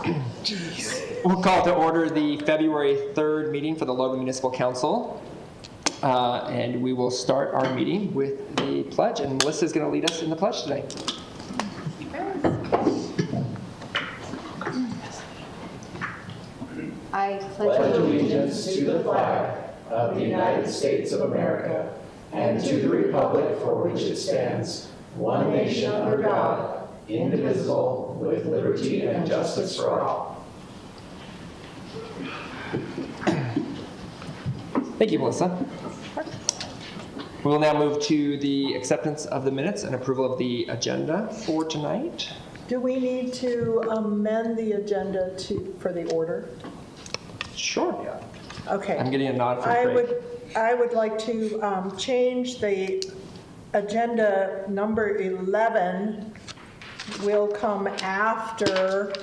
We'll call to order the February 3rd meeting for the Logan Municipal Council. And we will start our meeting with the pledge. And Melissa is going to lead us in the pledge today. I pledge allegiance to the flag of the United States of America and to the republic for which it stands, one nation under God, indivisible, with liberty and justice for all. Thank you, Melissa. We will now move to the acceptance of the minutes and approval of the agenda for tonight. Do we need to amend the agenda for the order? Sure. Okay. I'm getting a nod from Craig. I would like to change the agenda number 11 will come after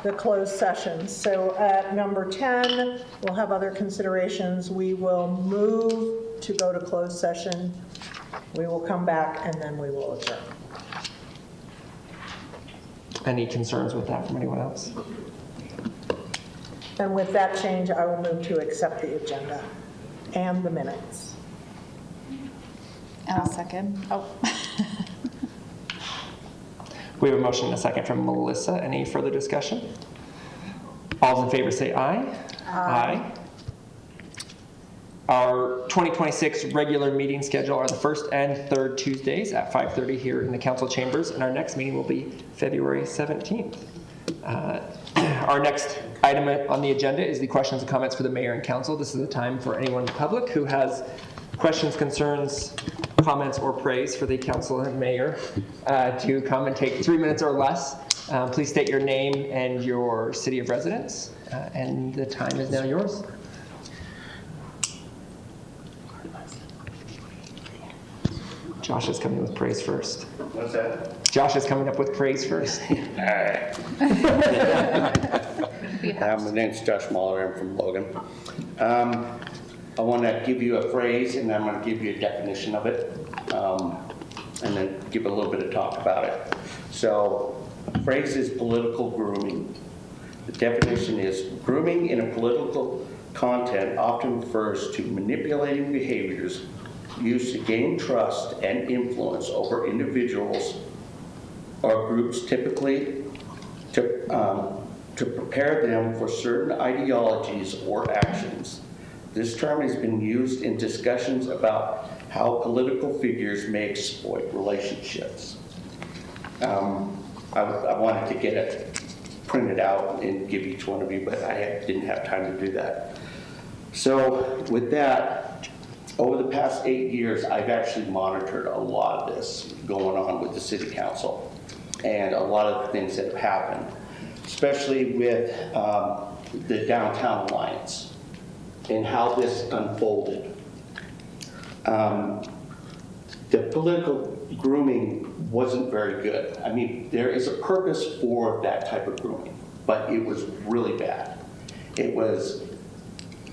the closed session. So at number 10, we'll have other considerations. We will move to go to closed session. We will come back and then we will adjourn. Any concerns with that from anyone else? And with that change, I will move to accept the agenda and the minutes. And I'll second. Oh. We have a motion and a second from Melissa. Any further discussion? All in favor say aye. Aye. Our 2026 regular meeting schedule are the first and third Tuesdays at 5:30 here in the council chambers, and our next meeting will be February 17th. Our next item on the agenda is the questions and comments for the mayor and council. This is the time for anyone in the public who has questions, concerns, comments, or praise for the council and mayor to come and take 3 minutes or less. Please state your name and your city of residence, and the time is now yours. Josh is coming with praise first. What's that? Josh is coming up with praise first. All right. My name's Josh Mahler. I'm from Logan. I want to give you a phrase, and I'm going to give you a definition of it, and then give a little bit of talk about it. So, the phrase is political grooming. The definition is grooming in a political content often refers to manipulating behaviors used to gain trust and influence over individuals or groups, typically to prepare them for certain ideologies or actions. This term has been used in discussions about how political figures may exploit relationships. I wanted to get it printed out and give each one of you, but I didn't have time to do that. So with that, over the past 8 years, I've actually monitored a lot of this going on with the city council and a lot of the things that have happened, especially with the Downtown Alliance and how this unfolded. The political grooming wasn't very good. I mean, there is a purpose for that type of grooming, but it was really bad. It was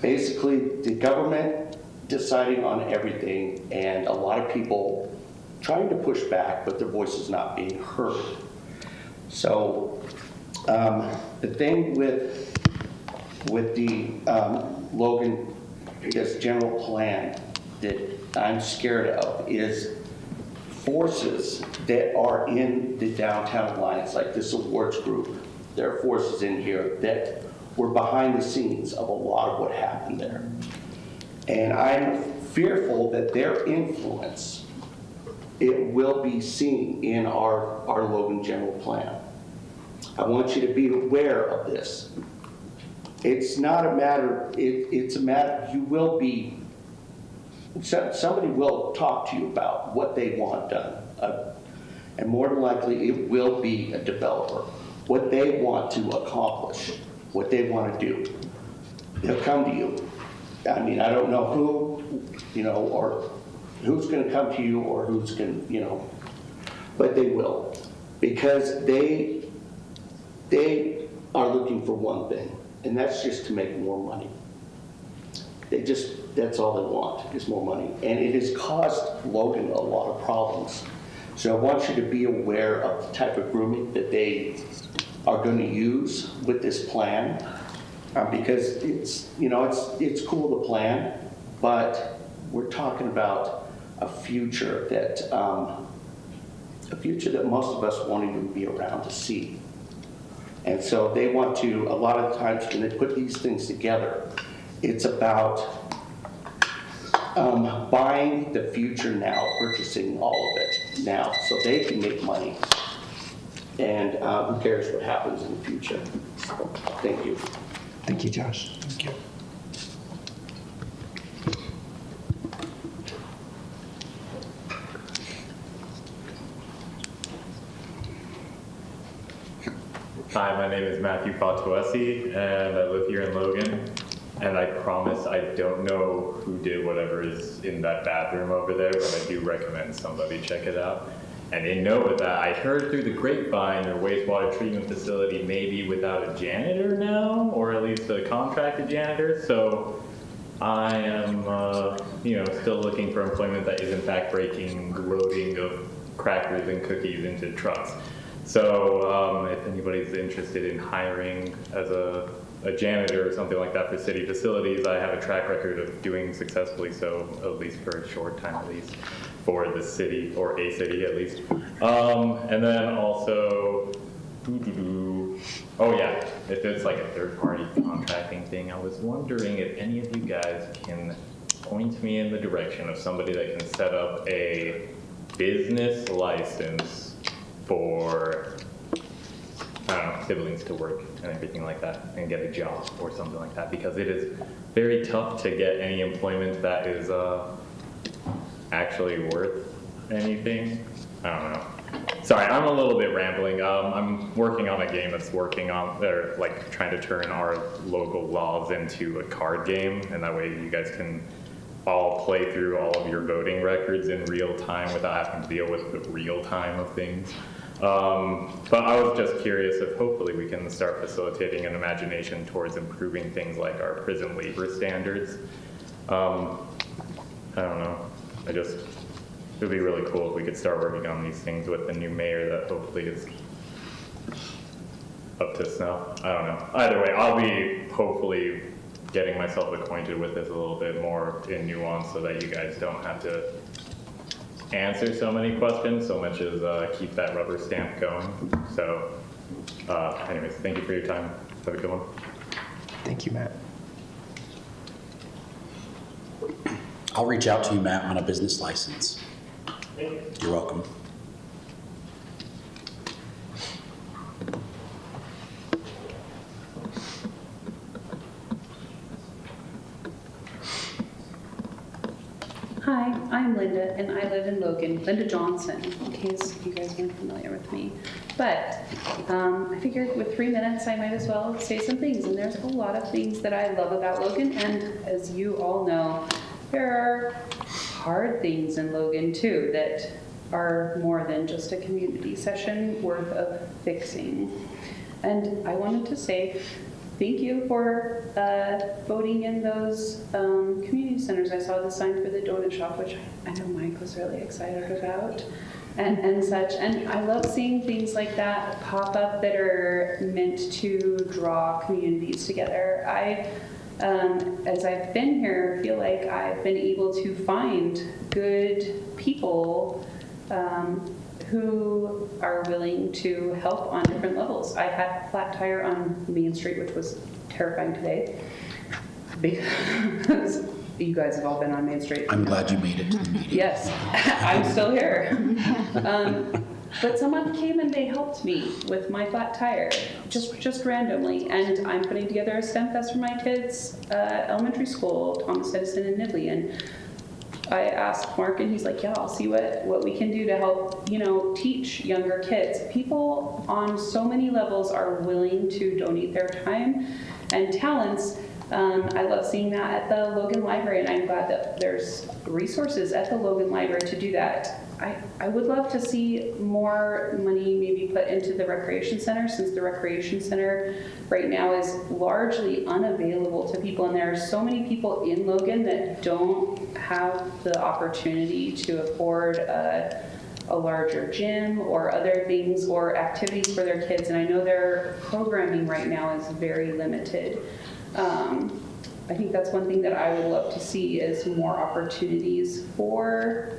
basically the government deciding on everything and a lot of people trying to push back, but their voices not being heard. So the thing with the Logan, I guess, general plan that I'm scared of is forces that are in the Downtown Alliance, like this awards group. There are forces in here that were behind the scenes of a lot of what happened there. And I'm fearful that their influence, it will be seen in our Logan general plan. I want you to be aware of this. It's not a matter, it's a matter, you will be, somebody will talk to you about what they want done. And more than likely, it will be a developer. What they want to accomplish, what they want to do. They'll come to you. I mean, I don't know who, or who's going to come to you or who's going to, but they will. Because they are looking for one thing, and that's just to make more money. That's all they want, is more money. And it has caused Logan a lot of problems. So I want you to be aware of the type of grooming that they are going to use with this plan, because it's, you know, it's cool to plan, but we're talking about a future that most of us won't even be around to see. And so they want to, a lot of times when they put these things together, it's about buying the future now, purchasing all of it now, so they can make money. And who cares what happens in the future? So, thank you. Thank you, Josh. Thank you. Hi, my name is Matthew Fatuesi, and I live here in Logan. And I promise I don't know who did whatever is in that bathroom over there, but I do recommend somebody check it out. And in note with that, I heard through the grapevine their wastewater treatment facility may be without a janitor now, or at least a contracted janitor. So I am, still looking for employment that is in fact breaking loading of crackers and cookies into trucks. So if anybody's interested in hiring as a janitor or something like that for city facilities, I have a track record of doing successfully so, at least for a short time at least, for the city, or a city at least. And then also, oh yeah, if it's like a third-party contracting thing, I was wondering if any of you guys can point me in the direction of somebody that can set up a business license for, I don't know, siblings to work and everything like that, and get a job or something like that, because it is very tough to get any employment that is actually worth anything. I don't know. Sorry, I'm a little bit rambling. I'm working on a game that's they're like trying to turn our local laws into a card game, and that way you guys can all play through all of your voting records in real time without having to deal with the real time of things. But I was just curious if hopefully we can start facilitating an imagination towards improving things like our prison labor standards. I don't know. It would be really cool if we could start working on these things with the new mayor that hopefully is up to snuff. I don't know. Either way, I'll be hopefully getting myself acquainted with this a little bit more in nuance so that you guys don't have to answer so many questions so much as keep that rubber stamp going. So anyways, thank you for your time. Have a good one. Thank you, Matt. I'll reach out to you, Matt, on a business license. You're welcome. Hi, I'm Linda, and I live in Logan. Linda Johnson, in case you guys aren't familiar with me. But I figured with 3 minutes, I might as well say some things. And there's a lot of things that I love about Logan. And as you all know, there are hard things in Logan too that are more than just a community session worth of fixing. And I wanted to say thank you for voting in those community centers. I saw the sign for the donut shop, which I know Mike was really excited about, and such. And I love seeing things like that pop up that are meant to draw communities together. As I've been here, feel like I've been able to find good people who are willing to help on different levels. I had a flat tire on Main Street, which was terrifying today, because you guys have all been on Main Street. I'm glad you made it to the meeting. Yes, I'm still here. But someone came and they helped me with my flat tire, just randomly. And I'm putting together a STEM Fest for my kids' elementary school, Thomas Edison and Nibley. And I asked Mark, and he's like, yeah, I'll see what we can do to help, teach younger kids. People on so many levels are willing to donate their time and talents. I love seeing that at the Logan Library, and I'm glad that there's resources at the Logan Library to do that. I would love to see more money maybe put into the recreation center, since the recreation center right now is largely unavailable to people, and there are so many people in Logan that don't have the opportunity to afford a a larger gym or other things or activities for their kids. And I know their programming right now is very limited. I think that's one thing that I would love to see is more opportunities for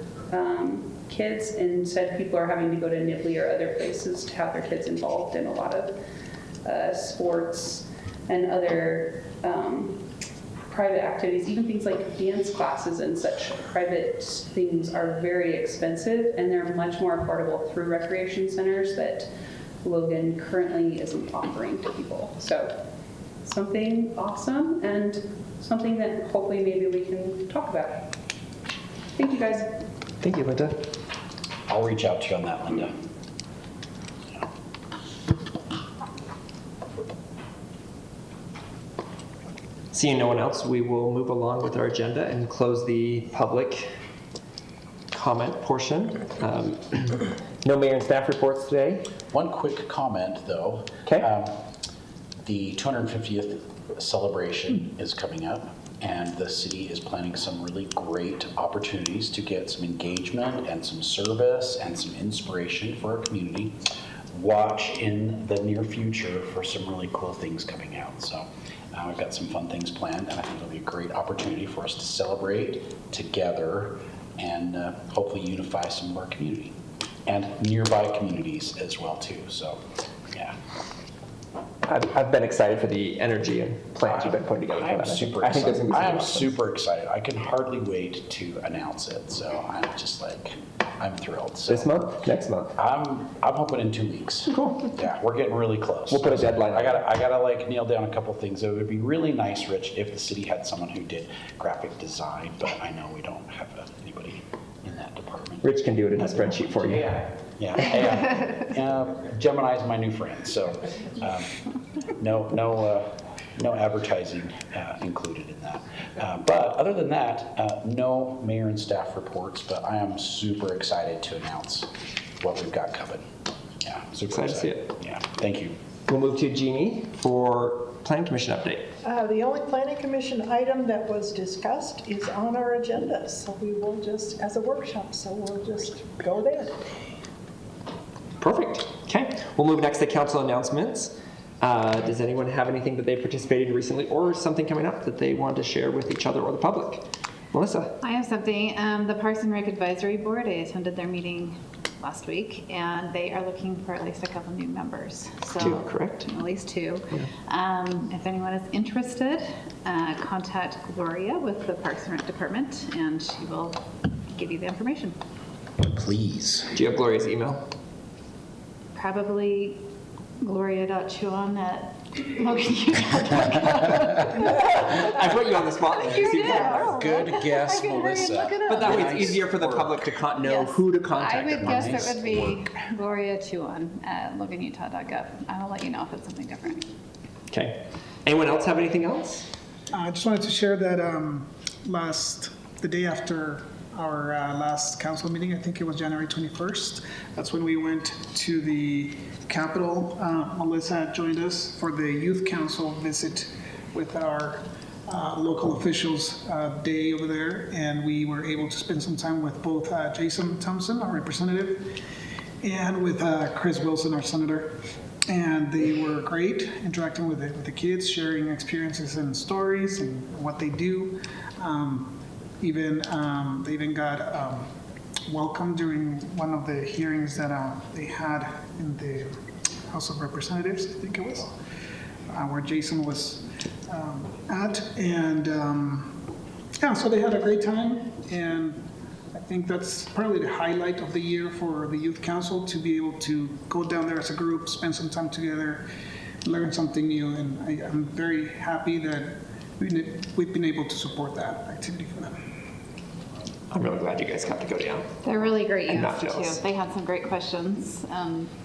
kids. Instead, people are having to go to Nibley or other places to have their kids involved in a lot of sports and other private activities. Even things like dance classes and such private things are very expensive, and they're much more affordable through recreation centers that Logan currently isn't offering to people. So something awesome and something that hopefully maybe we can talk about. Thank you guys. Thank you, Linda. I'll reach out to you on that, Linda. Seeing no one else, we will move along with our agenda and close the public comment portion. No mayor and staff reports today. One quick comment, though. Okay. The 250th celebration is coming up, and the city is planning some really great opportunities to get some engagement and some service and some inspiration for our community. Watch in the near future for some really cool things coming out. So we've got some fun things planned, and I think it'll be a great opportunity for us to celebrate together and hopefully unify some of our community and nearby communities as well too. So yeah. I've been excited for the energy and plans you've been putting together. I'm for that. super I think there's excited. gonna be I some am awesome. super excited. I can hardly wait to announce it. So I'm just like, I'm thrilled. So This month? Next month? I'm hoping in 2 weeks. Cool. Yeah, we're getting really close. We'll put a deadline on I gotta like nail down a couple things. It would be really nice, Rich, if the city had someone who did graphic design, but I know we don't have anybody in that department. Rich can do it in a spreadsheet for you. Yeah. Gemini's my new friend, so no advertising included in that. But other than that, no mayor and staff reports, but I am super excited to announce what we've got coming. Yeah, super Excited to see it. Yeah, thank you. We'll move to Jeannie for Planning Commission update. The only planning commission item that was discussed is on our agenda, so we will just, as a workshop, so we'll just go there. Perfect. Okay. We'll move next to council announcements. Does anyone have anything that they participated in recently or something coming up that they want to share with each other or the public? Melissa? I have something. The Parks and Rec Advisory Board, I attended their meeting last week, and they are looking for at least a couple new members. So, 2, correct? At least 2. If anyone is interested, contact Gloria with the Parks and Rec Department, and she will give you the information. Please. Do you have Gloria's email? Probably gloria.chuan at I put you on the spot. You did. Good guess, Melissa. But that way Nice it's easier for the work. public to know Yes. who to I contact. would guess Nice it would be work. Gloria Chuan at loganutah.gov. I'll let you know if it's something different. Okay. Anyone else have anything else? I just wanted to share that the day after our last council meeting, I think it was January 21st, that's when we went to the Capitol. Melissa had joined us for the youth council visit with our local officials day over there, and we were able to spend some time with both Jason Thompson, our representative, and with Chris Wilson, our senator. And they were great, interacting with the kids, sharing experiences and stories and what they do. They even got welcomed during one of the hearings that they had in the House of Representatives, I think it was, where Jason was at. And yeah, so they had a great time, and I think that's probably the highlight of the year for the Youth Council, to be able to go down there as a group, spend some time together, learn something new, and I'm very happy that we've been able to support that activity for them. I'm really glad you guys got to go down. They're really great I'm youth not too. jealous. They had some great questions.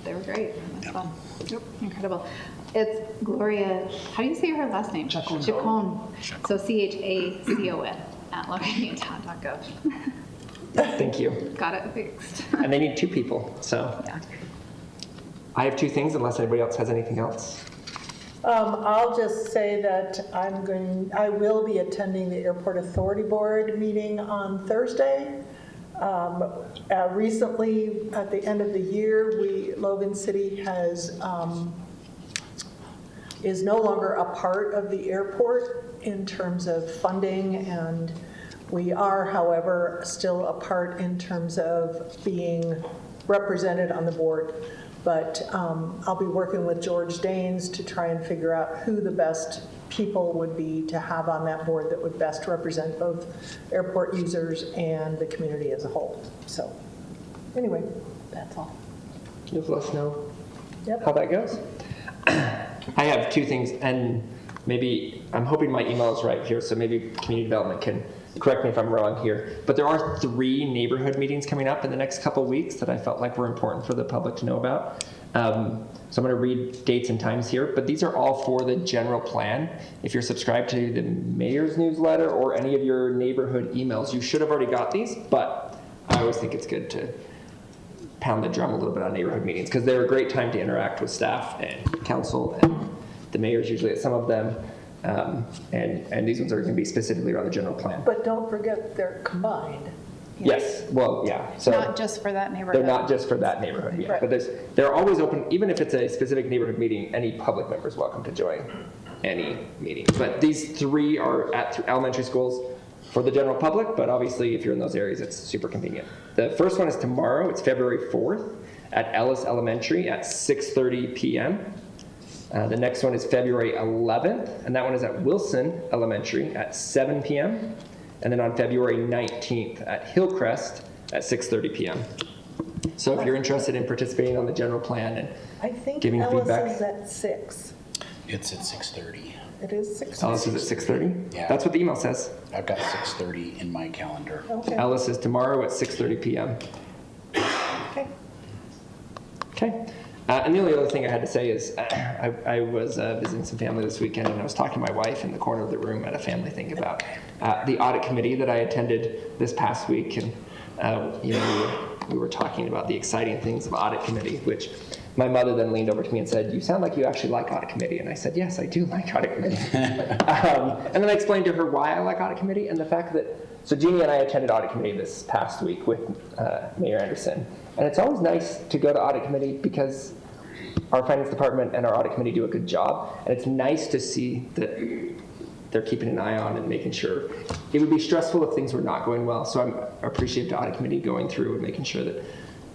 They were great. It was fun. Yep. Incredible. It's Gloria, how do you say her last name? Chacon. Chacon. So CHACON at loganutah.gov. Thank you. Got it fixed. And they need 2 people, so. Yeah. I have 2 things unless anybody else has anything else. I'll just say that I will be attending the Airport Authority Board meeting on Thursday. Recently, at the end of the year, Logan City is no longer a part of the airport in terms of funding, and we are, however, still a part in terms of being represented on the board. But I'll be working with George Daines to try and figure out who the best people would be to have on that board that would best represent both airport users and the community as a whole. So anyway, that's all. Just let us know Yep. how that goes. I have two things, and maybe, I'm hoping my email is right here, so maybe community development can correct me if I'm wrong here. But there are 3 neighborhood meetings coming up in the next couple of weeks that I felt like were important for the public to know about. So I'm going to read dates and times here, but these are all for the general plan. If you're subscribed to the mayor's newsletter or any of your neighborhood emails, you should have already got these, but I always think it's good to pound the drum a little bit on neighborhood meetings because they're a great time to interact with staff and council and the mayor's usually at some of them. And these ones are going to be specifically around the general plan. But don't forget they're combined. Yes, well, yeah. So Not just for that neighborhood. they're not just for that neighborhood, yeah. Right. But they're always open, even if it's a specific neighborhood meeting, any public member is welcome to join any meeting. But these 3 are at elementary schools for the general public, but obviously if you're in those areas, it's super convenient. The first one is tomorrow, it's February 4th at Ellis Elementary at 6:30 p.m. The next one is February 11th, and that one is at Wilson Elementary at 7 p.m. And then on February 19th at Hillcrest at 6:30 p.m. So if you're interested in participating on the general plan and I think giving Ellis feedback. is at 6. It's at 6:30. It is 6. Ellis is at 6:30? Yeah. That's what the email says. I've got 6:30 in my calendar. Okay. Ellis is tomorrow at 6:30 p.m. Okay. Okay. And the only other thing I had to say is I was visiting some family this weekend, and I was talking to my wife in the corner of the room at a family thing about the audit committee that I attended this past week. And, we were talking about the exciting things of audit committee, which my mother then leaned over to me and said, "You sound like you actually like audit committee." And I said, "Yes, I do like audit committee." And then I explained to her why I like audit committee and the fact that, so Jeannie and I attended audit committee this past week with Mayor Anderson. And it's always nice to go to audit committee because our finance department and our audit committee do a good job. And it's nice to see that they're keeping an eye on and making sure. It would be stressful if things were not going well. So I appreciate the audit committee going through and making sure that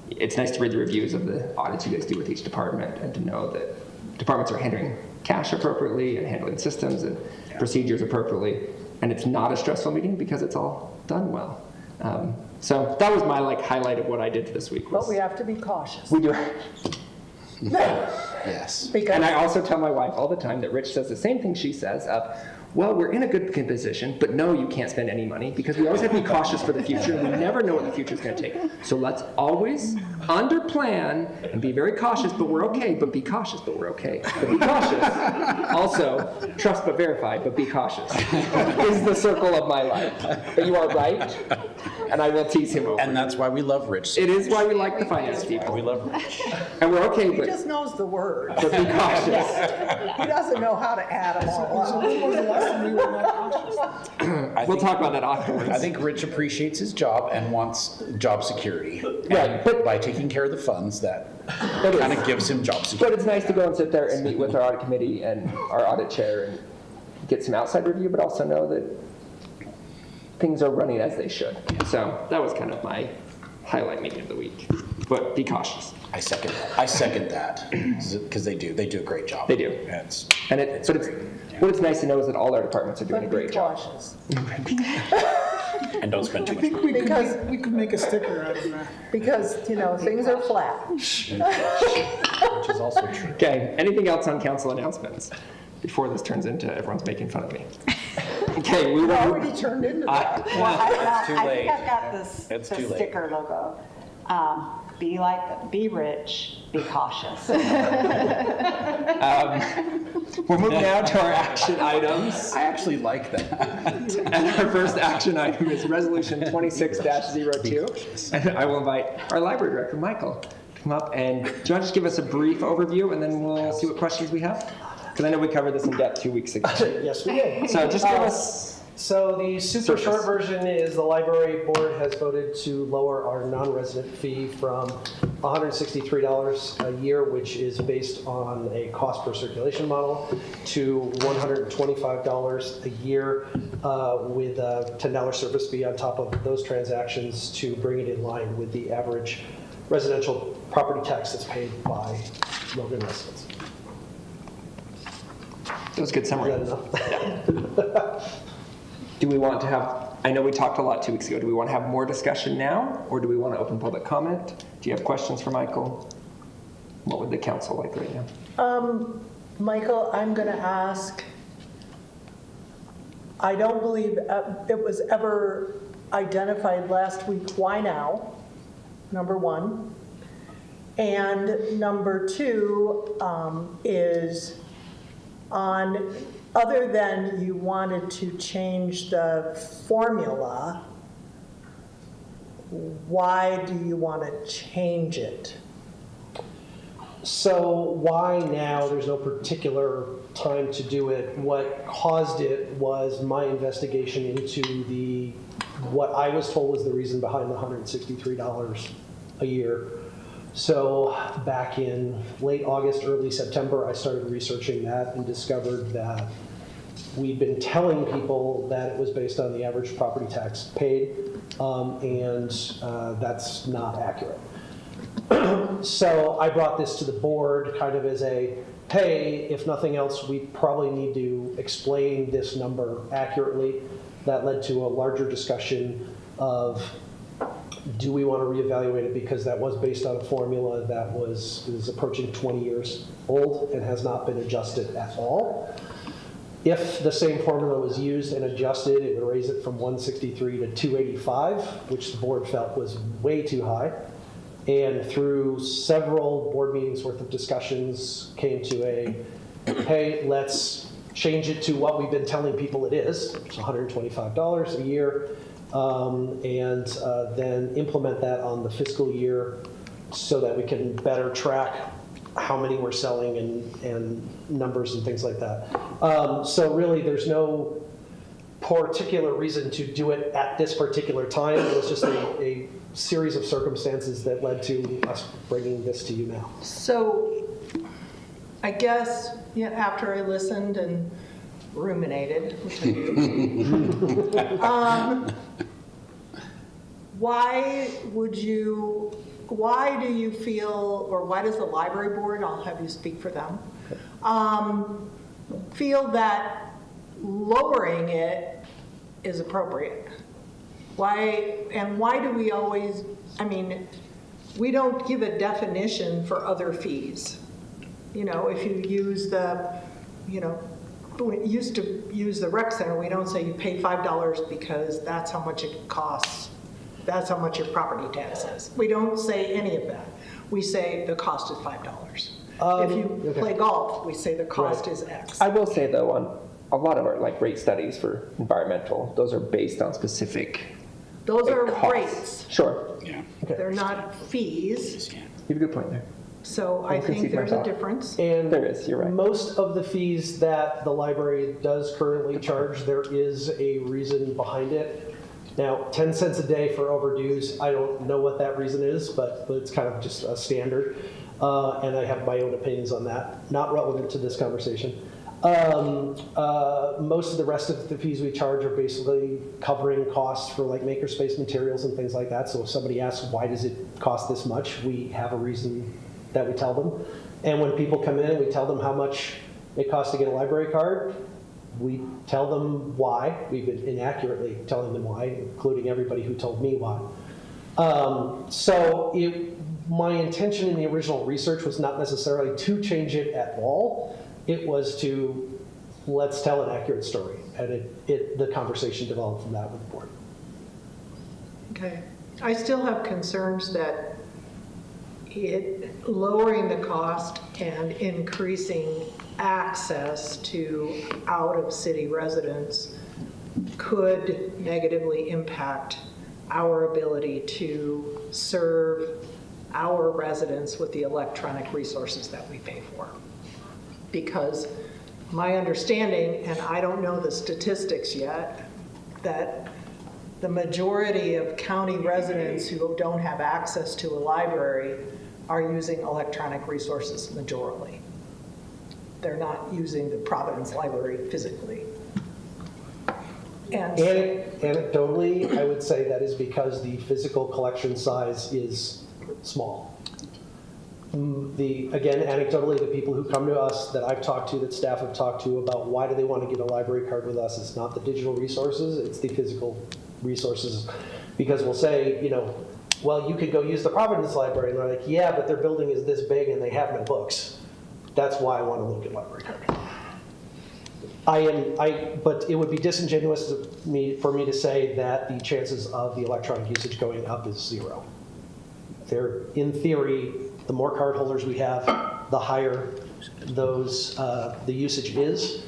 it's nice to read the reviews of the audits you guys do with each department and to know that departments are handling cash appropriately and handling systems and procedures appropriately. And it's not a stressful meeting because it's all done well. So that was my highlight of what I did this week. But we have to be cautious. We do. Yes. Because And I also tell my wife all the time that Rich says the same thing she says of, well, we're in a good position, but no, you can't spend any money because we always have to be cautious for the future and we never know what the future is going to take. So let's always under plan and be very cautious, but we're okay, but be cautious, but we're okay. But be cautious. Also, trust but verify, but be cautious is the circle of my life. But you are right, and I will tease him over. And that's why we love Rich. It is why we like the finance people. We love Rich. And we're okay, he but just knows the word. be cautious. He doesn't know how to add them all up. When was the last time we were not cautious? We'll talk about that afterwards. I think Rich appreciates his job and wants job security. Right, And but- by taking care of the funds, that It is. kind of gives him job But security. it's nice to go and sit there and meet with our audit committee and our audit chair and get some outside review, but also know that things are running as they should. So that was kind of my highlight meeting of the week. But be cautious. I second that because they do a great job. They do. It's, What it's nice to know is that all our departments are doing a But be great job. cautious. and don't spend too I much. think we Because- could make a sticker out of that. Because, things are flat. Which is also true. Okay, anything else on council announcements before this turns into everyone's making fun of me? Okay, we It will. already turned into that. Well, I too think late. I've got this, It's the too late. sticker logo. Be rich, be cautious. We're moving now to our action items. I actually like that. And our first action item is Resolution 26-02. And I will invite our library director, Michael, to come up and, do you want to just give us a brief overview and then we'll see what questions we have? Because I know we covered this in depth 2 weeks ago. Yes, we did. So just give us So the super Surface. short version is the library board has voted to lower our non-resident fee from $163 a year, which is based on a cost per circulation model, to $125 a year with a $10 service fee on top of those transactions to bring it in line with the average residential property tax that's paid by Logan residents. That was a good summary. Is that enough? Do we want to have, I know we talked a lot 2 weeks ago, do we want to have more discussion now, or do we want to open public comment? Do you have questions for Michael? What would the council like right now? Michael, I'm going to ask, I don't believe it was ever identified last week, why now? Number one. And number two is on, other than you wanted to change the formula, why do you want to change it? So why now? There's no particular time to do it. What caused it was my investigation into what I was told was the reason behind the $163 a year. So back in late August, early September, I started researching that and discovered that we'd been telling people that it was based on the average property tax paid, and that's not accurate. So I brought this to the board kind of as a, hey, if nothing else, we probably need to explain this number accurately. That led to a larger discussion of, do we want to reevaluate it, because that was based on a formula that is approaching 20 years old and has not been adjusted at all. If the same formula was used and adjusted, it would raise it from 163 to 285, which the board felt was way too high. And through several board meetings worth of discussions, came to a, hey, let's change it to what we've been telling people it is, it's $125 a year, and then implement that on the fiscal year so that we can better track how many we're selling and numbers and things like that. So really, there's no particular reason to do it at this particular time. It was just a series of circumstances that led to us bringing this to you now. So I guess, yeah, after I listened and ruminated, which I do, why do you feel, or why does the library board, I'll have you speak for them, feel that lowering it is appropriate? Why do we always, I mean, we don't give a definition for other fees. You know, if you use we used to use the rec center, we don't say you pay $5 because that's how much it costs. That's how much your property tax is. We don't say any of that. We say the cost is $5. If you play golf, we say the cost is X. I will say though, on a lot of our rate studies for environmental, those are based on specific Those are costs. rates. Sure. Yeah. They're not fees. You have a good point there. So I think there's a difference. And There is, you're right. most of the fees that the library does currently charge, there is a reason behind it. Now, 10 cents a day for overdues, I don't know what that reason is, but it's kind of just a standard. And I have my own opinions on that, not relevant to this conversation. Most of the rest of the fees we charge are basically covering costs for like makerspace materials and things like that. So if somebody asks, why does it cost this much? We have a reason that we tell them. And when people come in, we tell them how much it costs to get a library card. We tell them why. We've been inaccurately telling them why, including everybody who told me why. My intention in the original research was not necessarily to change it at all. It was to, let's tell an accurate story. And the conversation developed from that with the board. Okay. I still have concerns that lowering the cost and increasing access to out-of-city residents could negatively impact our ability to serve our residents with the electronic resources that we pay for. Because my understanding, and I don't know the statistics yet, that the majority of county residents who don't have access to a library are using electronic resources majorly. They're not using the Providence Library physically. And Anecdotally, I would say that is because the physical collection size is small. Again, anecdotally, the people who come to us that I've talked to, that staff have talked to about why do they want to get a library card with us, it's not the digital resources, it's the physical resources. Because we'll say, well, you could go use the Providence Library, and they're like, yeah, but their building is this big and they have no books. That's why I want a Logan library card. But it would be disingenuous for me to say that the chances of the electronic usage going up is 0. In theory, the more card holders we have, the higher the usage is.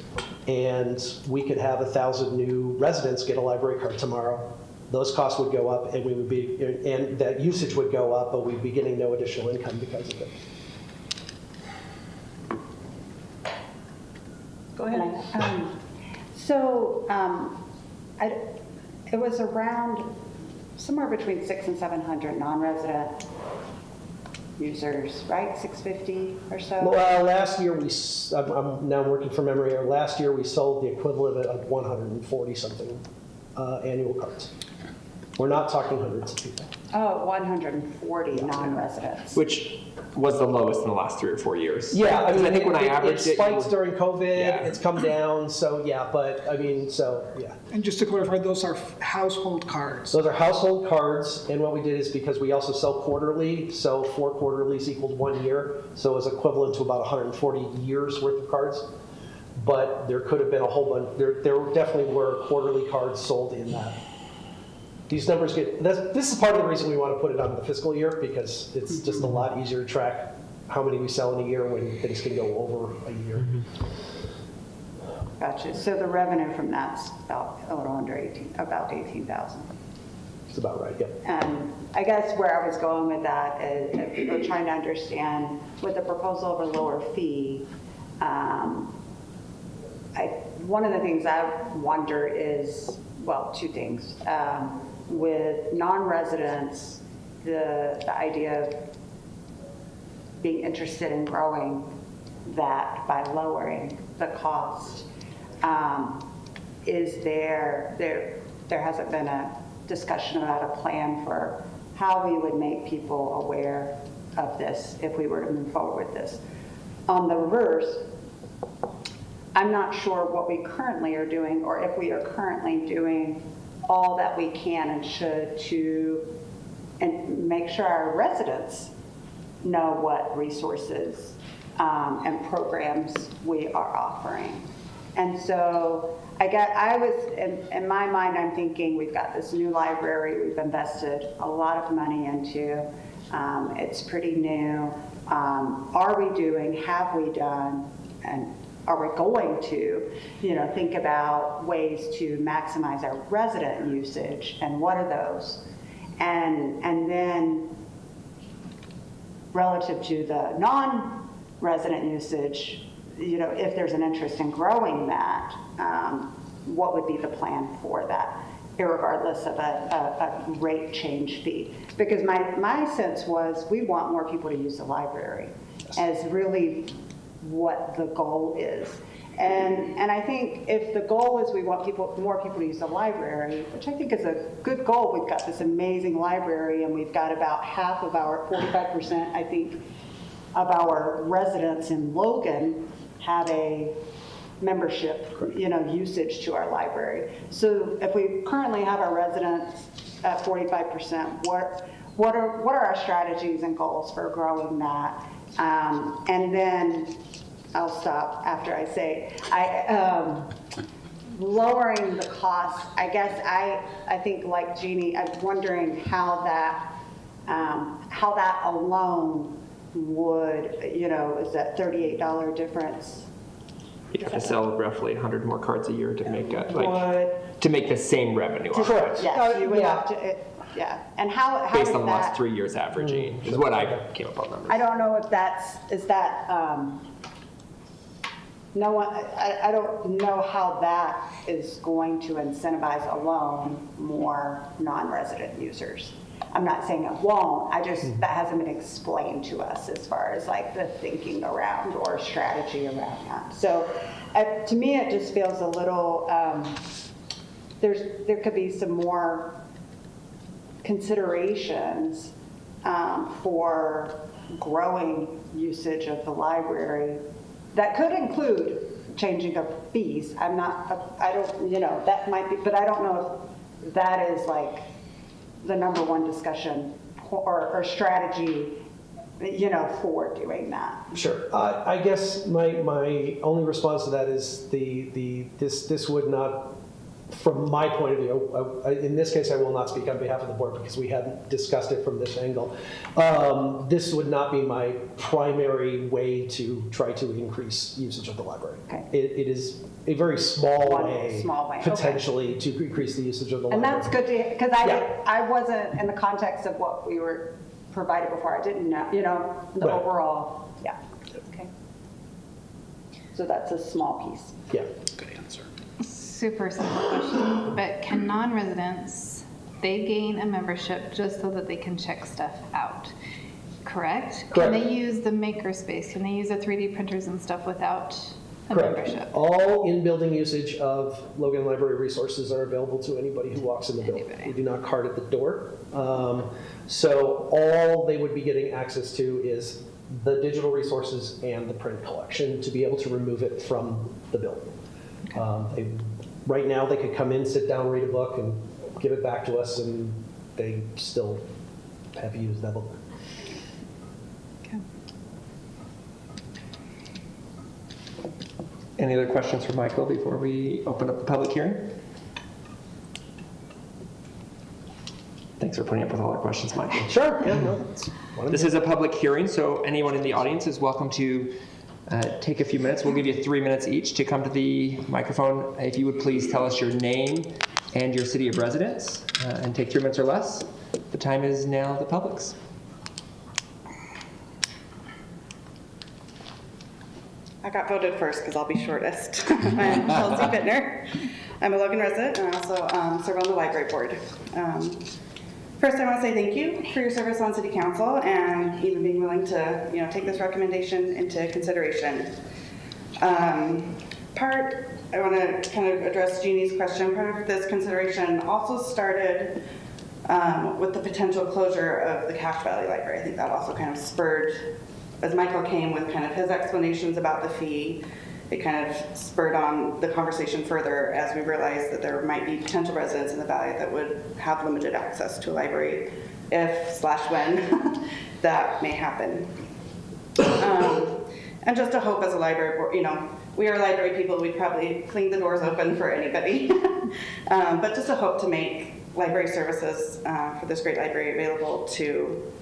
And we could have 1,000 new residents get a library card tomorrow. Those costs would go up, and that usage would go up, but we'd be getting no additional income because of it. go ahead. It was around somewhere between 600 and 700 non-resident users, right? 650 or so? Well, last year I'm now working from memory. Last year we sold the equivalent of 140 something annual cards. We're not talking hundreds of people. Oh, 140 non-residents. Which was the lowest in the last 3 or 4 years. Yeah, I mean, I think when I averaged it spiked it, during COVID. Yeah. It's come down. So yeah, but I mean, so yeah. And just to clarify, those are household cards. Those are household cards, and what we did is because we also sell quarterly, so 4 quarterlies equals 1 year, so it was equivalent to about 140 years worth of cards. But there could have been a whole bunch. There definitely were quarterly cards sold in that. These numbers this is part of the reason we want to put it on the fiscal year, because it's just a lot easier to track how many we sell in a year when things can go over a year. Gotcha. So the revenue from that's about a little under 18,000. It's about right, yep. And I guess where I was going with that is we're trying to understand with the proposal of a lower fee. One of the things I wonder is, well, 2 things. With non-residents, the idea of being interested in growing that by lowering the cost, is there hasn't been a discussion about a plan for how we would make people aware of this if we were to move forward with this. On the reverse, I'm not sure what we currently are doing, or if we are currently doing all that we can and should to make sure our residents know what resources and programs we are offering. And so in my mind, I'm thinking we've got this new library we've invested a lot of money into. It's pretty new. Have we done, and are we going to, think about ways to maximize our resident usage, and what are those? And then relative to the non-resident usage, if there's an interest in growing that, what would be the plan for that, irregardless of a rate change fee? Because my sense was we want more people to use the library as really what the goal is. And I think if the goal is we want more people to use the library, which I think is a good goal. We've got this amazing library, and we've got about half of our, 45%, I think, of our residents in Logan have a membership, usage to our library. So if we currently have our residents at 45%, what are our strategies and goals for growing that? And then I'll stop after I say, lowering the cost, I guess I think like Jeannie, I'm wondering how that alone would, is that $38 difference? You have to sell roughly 100 more cards a year to make to make the same revenue. Correct. Yes, you would have to, yeah. And how Based is on the last that? 3 years averaging, is what I came up on numbers. I don't know if is that no one, I don't know how that is going to incentivize alone more non-resident users. I'm not saying it won't, that hasn't been explained to us as far as like the thinking around or strategy around that. So to me, it just feels a little, there could be some more considerations for growing usage of the library that could include changing of fees. I don't, that might be, but I don't know if that is like the number one discussion or strategy, for doing that. Sure. I guess my only response to that is this would not, from my point of view, in this case, I will not speak on behalf of the board because we hadn't discussed it from this angle. This would not be my primary way to try to increase usage of the library. Okay. It is a very small One way, small way, okay. potentially, to increase the usage of the And library. that's good to, because Yeah. I wasn't in the context of what we were provided before. I didn't know, the Right. overall, yeah. Okay. So that's a small piece. Yeah. Good answer. Super simple question, but can non-residents, they gain a membership just so that they can check stuff out, correct? Can they Correct. use the makerspace? Can they use the 3D printers and stuff without a Correct. membership? All in-building usage of Logan Library resources are available to anybody who walks in the building. Anybody. We do not card at the door. So all they would be getting access to is the digital resources and the print collection to be able to remove it from the building. Right now, they could come in, sit down, read a book, and give it back to us, and they still have used that book. Okay. Any other questions for Michael before we open up the public hearing? Thanks for putting up with all our questions, Michael. Sure. Yeah, no, it's one of This is a public hearing, so anyone in the audience is welcome to take a few minutes. We'll give you 3 minutes each to come to the microphone. If you would please tell us your name and your city of residence, and take 3 minutes or less. The time is now the public's. I got voted first because I'll be shortest. I'm Chelsea Bittner. I'm a Logan resident and I also serve on the library board. First, I want to say thank you for your service on City Council and even being willing to, take this recommendation into consideration. I want to kind of address Jeannie's question. Part of this consideration also started with the potential closure of the Cache Valley Library. I think that also kind of spurred, as Michael came with kind of his explanations about the fee, it kind of spurred on the conversation further as we realized that there might be potential residents in the valley that would have limited access to a library if/when that may happen. And just a hope as a library board, we are library people, we'd probably clean the doors open for anybody. But just a hope to make library services for this great library available to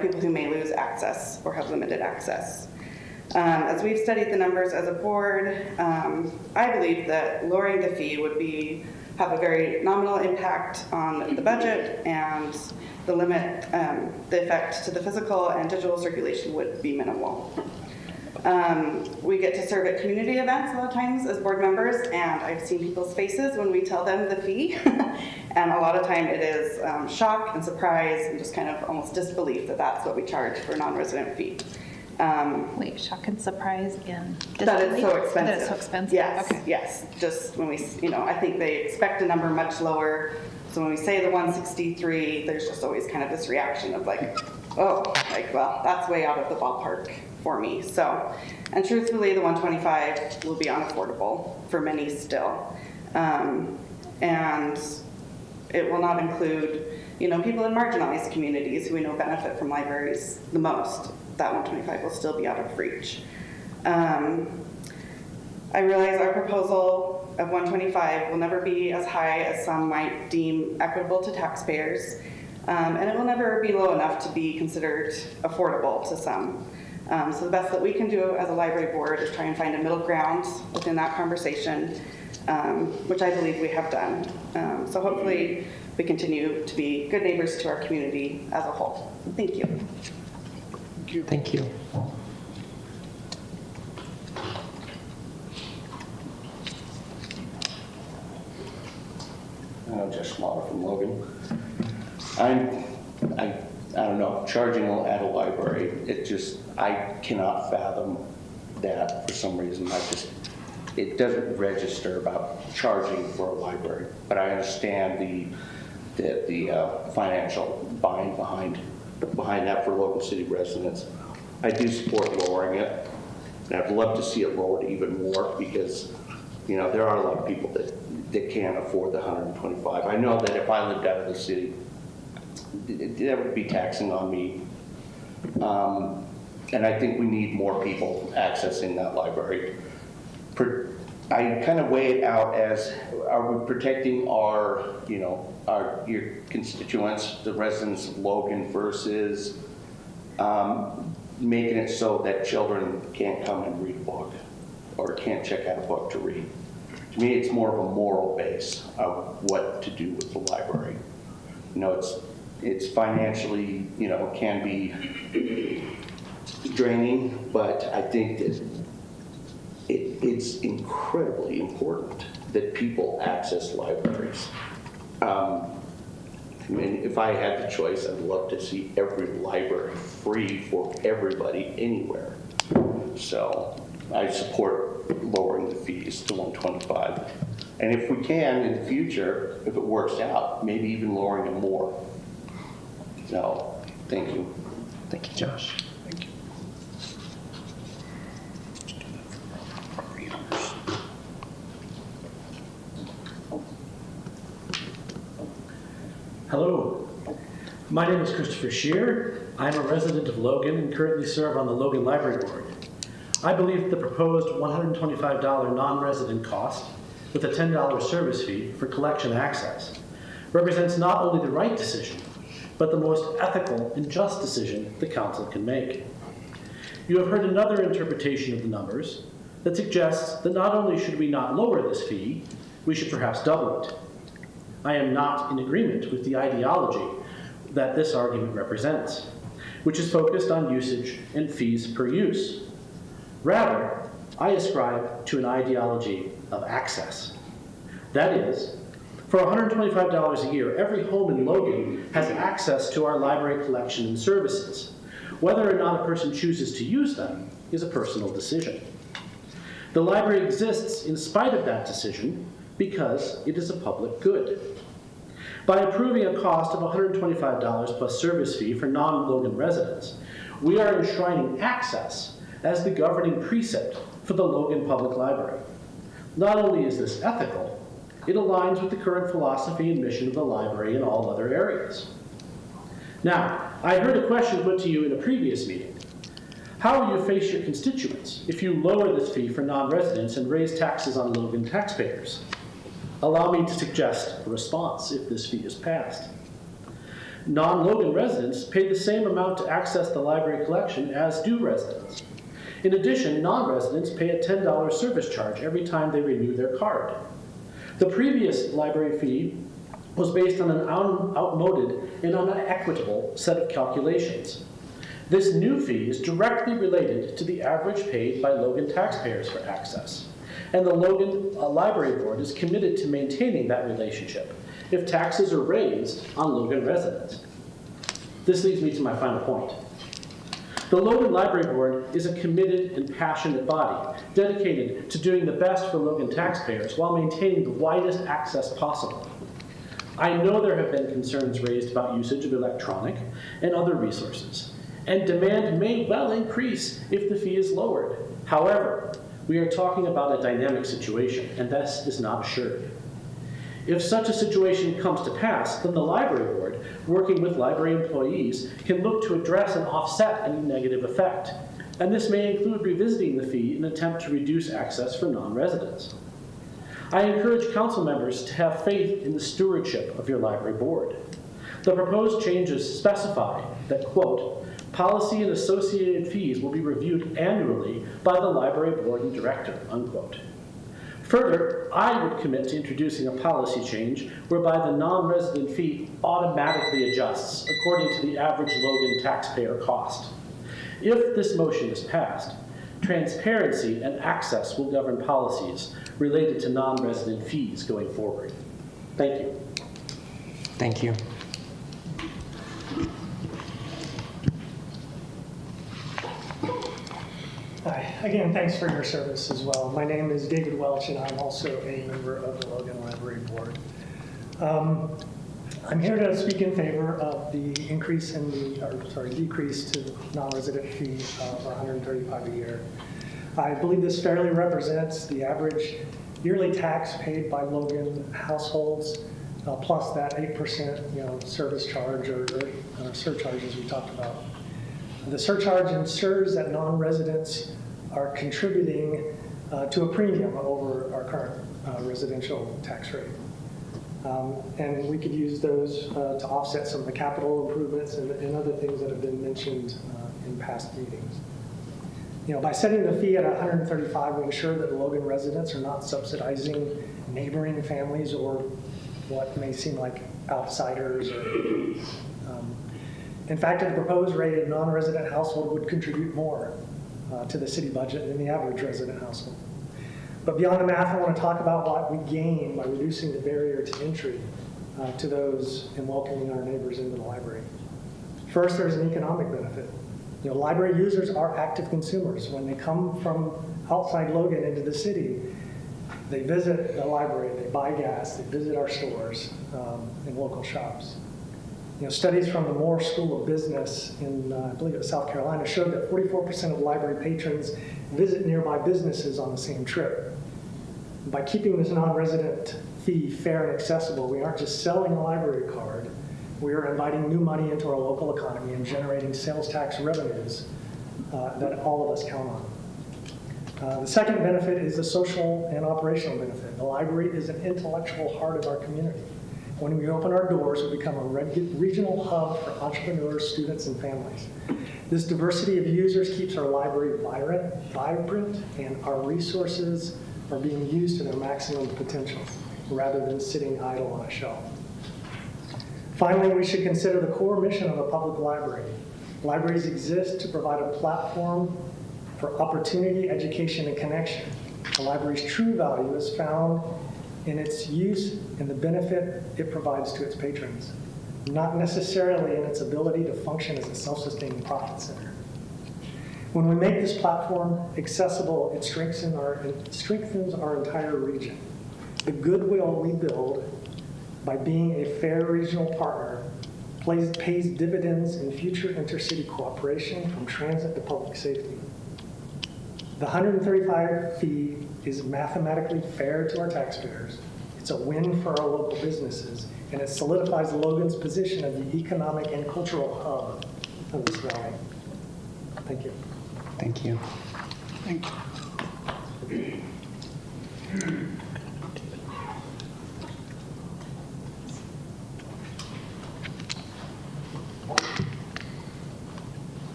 people who may lose access or have limited access. As we've studied the numbers as a board, I believe that lowering the fee would have a very nominal impact on the budget, and the effect to the physical and digital circulation would be minimal. We get to serve at community events a lot of times as board members, and I've seen people's faces when we tell them the fee. And a lot of time it is shock and surprise and just kind of almost disbelief that that's what we charge for a non-resident fee. Wait, shock and surprise and That it's so disbelief? expensive. That it's so expensive? Yes, Okay. yes. Just when we, I think they expect a number much lower. So when we say the 163, there's just always kind of this reaction of like, oh, well, that's way out of the ballpark for me. So, and truthfully, the 125 will be unaffordable for many still. And it will not include, people in marginalized communities who we know benefit from libraries the most. That 125 will still be out of reach. I realize our proposal of 125 will never be as high as some might deem equitable to taxpayers, and it will never be low enough to be considered affordable to some. So the best that we can do as a library board is try and find a middle ground within that conversation, which I believe we have done. So hopefully we continue to be good neighbors to our community as a whole. Thank you. Thank you. Josh Slaughter from Logan. I don't know, charging at a library, I cannot fathom that for some reason. It doesn't register about charging for a library, but I understand the financial buying behind that for local city residents. I do support lowering it, and I'd love to see it lowered even more because, there are a lot of people that can't afford the $125. I know that if I lived out of the city, that would be taxing on me. And I think we need more people accessing that library. I kind of weigh it out as, are we protecting your constituents, the residents of Logan, versus making it so that children can't come and read a book or can't check out a book to read. To me, it's more of a moral base of what to do with the library. It's financially, can be draining, but I think that it's incredibly important that people access libraries. If I had the choice, I'd love to see every library free for everybody anywhere. So I support lowering the fees to $125. And if we can in the future, if it works out, maybe even lowering them more. So, thank you. Thank you, Josh. Hello, my name is Christopher Shear. I'm a resident of Logan and currently serve on the Logan Library Board. I believe the proposed $125 non-resident cost with a $10 service fee for collection access represents not only the right decision, but the most ethical and just decision the council can make. You have heard another interpretation of the numbers that suggests that not only should we not lower this fee, we should perhaps double it. I am not in agreement with the ideology that this argument represents, which is focused on usage and fees per use. Rather, I ascribe to an ideology of access. That is, for $125 a year, every home in Logan has access to our library collection and services. Whether or not a person chooses to use them is a personal decision. The library exists in spite of that decision because it is a public good. By approving a cost of $125 plus service fee for non-Logan residents, we are enshrining access as the governing precept for the Logan Public Library. Not only is this ethical, it aligns with the current philosophy and mission of the library in all other areas. Now, I heard a question put to you in a previous meeting. How will you face your constituents if you lower this fee for non-residents and raise taxes on Logan taxpayers? Allow me to suggest a response if this fee is passed. Non-Logan residents pay the same amount to access the library collection as do residents. In addition, non-residents pay a $10 service charge every time they renew their card. The previous library fee was based on an outmoded and unequitable set of calculations. This new fee is directly related to the average paid by Logan taxpayers for access. And the Logan Library Board is committed to maintaining that relationship if taxes are raised on Logan residents. This leads me to my final point. The Logan Library Board is a committed and passionate body dedicated to doing the best for Logan taxpayers while maintaining the widest access possible. I know there have been concerns raised about usage of electronic and other resources, and demand may well increase if the fee is lowered. However, we are talking about a dynamic situation, and this is not assured. If such a situation comes to pass, then the library board, working with library employees, can look to address and offset any negative effect. And this may include revisiting the fee in an attempt to reduce access for non-residents. I encourage council members to have faith in the stewardship of your library board. The proposed changes specify that, quote, policy and associated fees will be reviewed annually by the library board and director, unquote. Further, I would commit to introducing a policy change whereby the non-resident fee automatically adjusts according to the average Logan taxpayer cost. If this motion is passed, transparency and access will govern policies related to non-resident fees going forward. Thank you. Thank you. Hi, again, thanks for your service as well. My name is David Welch, and I'm also a member of the Logan Library Board. I'm here to speak in favor of the decrease to non-resident fee of $135 a year. I believe this fairly represents the average yearly tax paid by Logan households, plus that 8% service charge or surcharge as we talked about. The surcharge ensures that non-residents are contributing to a premium over our current residential tax rate. And we could use those to offset some of the capital improvements and other things that have been mentioned in past meetings. By setting the fee at $135, we ensure that Logan residents are not subsidizing neighboring families or what may seem like outsiders. In fact, at the proposed rate, a non-resident household would contribute more to the city budget than the average resident household. But beyond the math, I want to talk about what we gain by reducing the barrier to entry to those and welcoming our neighbors into the library. First, there's an economic benefit. Library users are active consumers. When they come from outside Logan into the city, they visit the library, they buy gas, they visit our stores and local shops. Studies from the Moore School of Business in, I believe it was South Carolina, showed that 44% of library patrons visit nearby businesses on the same trip. By keeping this non-resident fee fair and accessible, we aren't just selling a library card, we are inviting new money into our local economy and generating sales tax revenues that all of us count on. The second benefit is the social and operational benefit. The library is an intellectual heart of our community. When we open our doors, we become a regional hub for entrepreneurs, students, and families. This diversity of users keeps our library vibrant, and our resources are being used to their maximum potential, rather than sitting idle on a shelf. Finally, we should consider the core mission of a public library. Libraries exist to provide a platform for opportunity, education, and connection. The library's true value is found in its use and the benefit it provides to its patrons, not necessarily in its ability to function as a self-sustaining profit center. When we make this platform accessible, it strengthens our entire region. The goodwill we build by being a fair regional partner pays dividends in future intercity cooperation from transit to public safety. The $135 fee is mathematically fair to our taxpayers. It's a win for our local businesses, and it solidifies Logan's position as the economic and cultural hub of this valley. Thank you. Thank you. Thank you.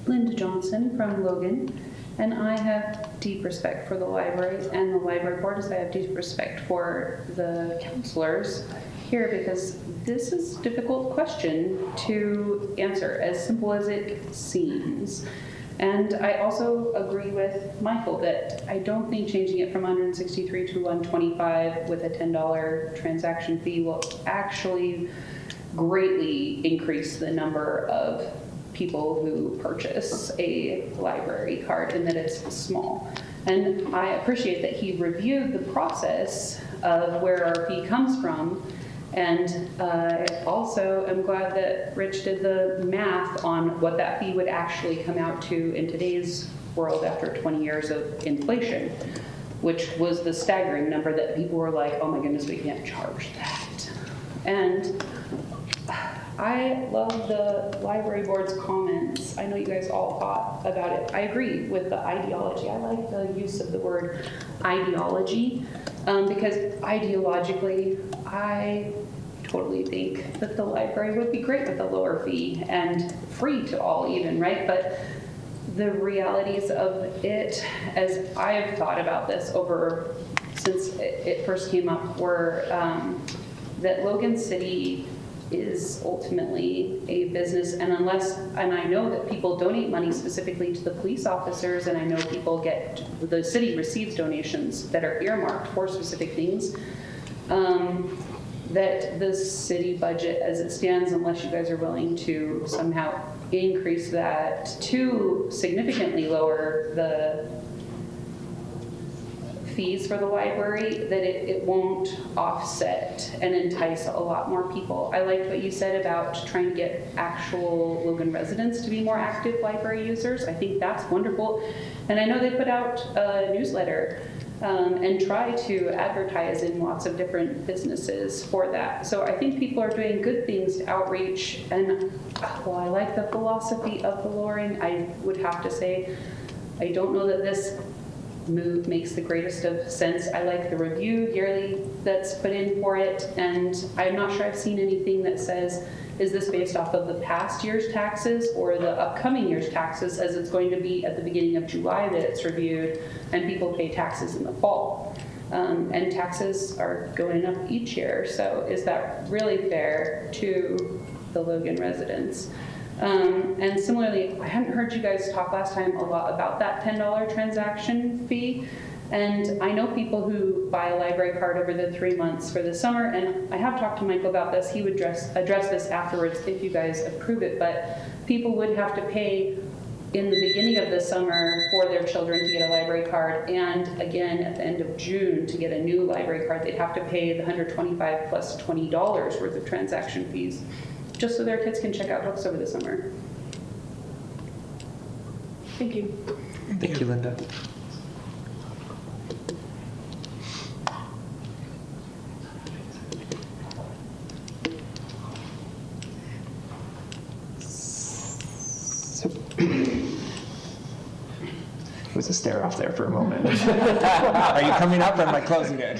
Linda Johnson from Logan, and I have deep respect for the library and the library board, as I have deep respect for the counselors here, because this is a difficult question to answer, as simple as it seems. And I also agree with Michael that I don't think changing it from 163 to 125 with a $10 transaction fee will actually greatly increase the number of people who purchase a library card, and that it's small. And I appreciate that he reviewed the process of where our fee comes from. And I also am glad that Rich did the math on what that fee would actually come out to in today's world after 20 years of inflation, which was the staggering number that people were like, oh my goodness, we can't charge that. And I love the library board's comments. I know you guys all thought about it. I agree with the ideology. I like the use of the word ideology because ideologically, I totally think that the library would be great with a lower fee and free to all even, right? But the realities of it, as I've thought about this over since it first came up, were that Logan City is ultimately a business, and I know that people donate money specifically to the police officers, and I know the city receives donations that are earmarked for specific things, that the city budget as it stands, unless you guys are willing to somehow increase that to significantly lower the fees for the library, that it won't offset and entice a lot more people. I liked what you said about trying to get actual Logan residents to be more active library users. I think that's wonderful. And I know they put out a newsletter and try to advertise in lots of different businesses for that. So I think people are doing good things to outreach, and while I like the philosophy of the lowering, I would have to say, I don't know that this move makes the greatest of sense. I like the review yearly that's put in for it, and I'm not sure I've seen anything that says, is this based off of the past year's taxes or the upcoming year's taxes, as it's going to be at the beginning of July that it's reviewed, and people pay taxes in the fall. And taxes are going up each year, so is that really fair to the Logan residents? And similarly, I hadn't heard you guys talk last time a lot about that $10 transaction fee. And I know people who buy a library card over the 3 months for the summer, and I have talked to Michael about this. He would address this afterwards if you guys approve it, but people would have to pay in the beginning of the summer for their children to get a library card, and again at the end of June to get a new library card. They'd have to pay the $125 plus $20 worth of transaction fees, just so their kids can check out books over the summer. Thank you. Thank you, Linda. It was a stare off there for a moment. Are you coming up or am I closing it?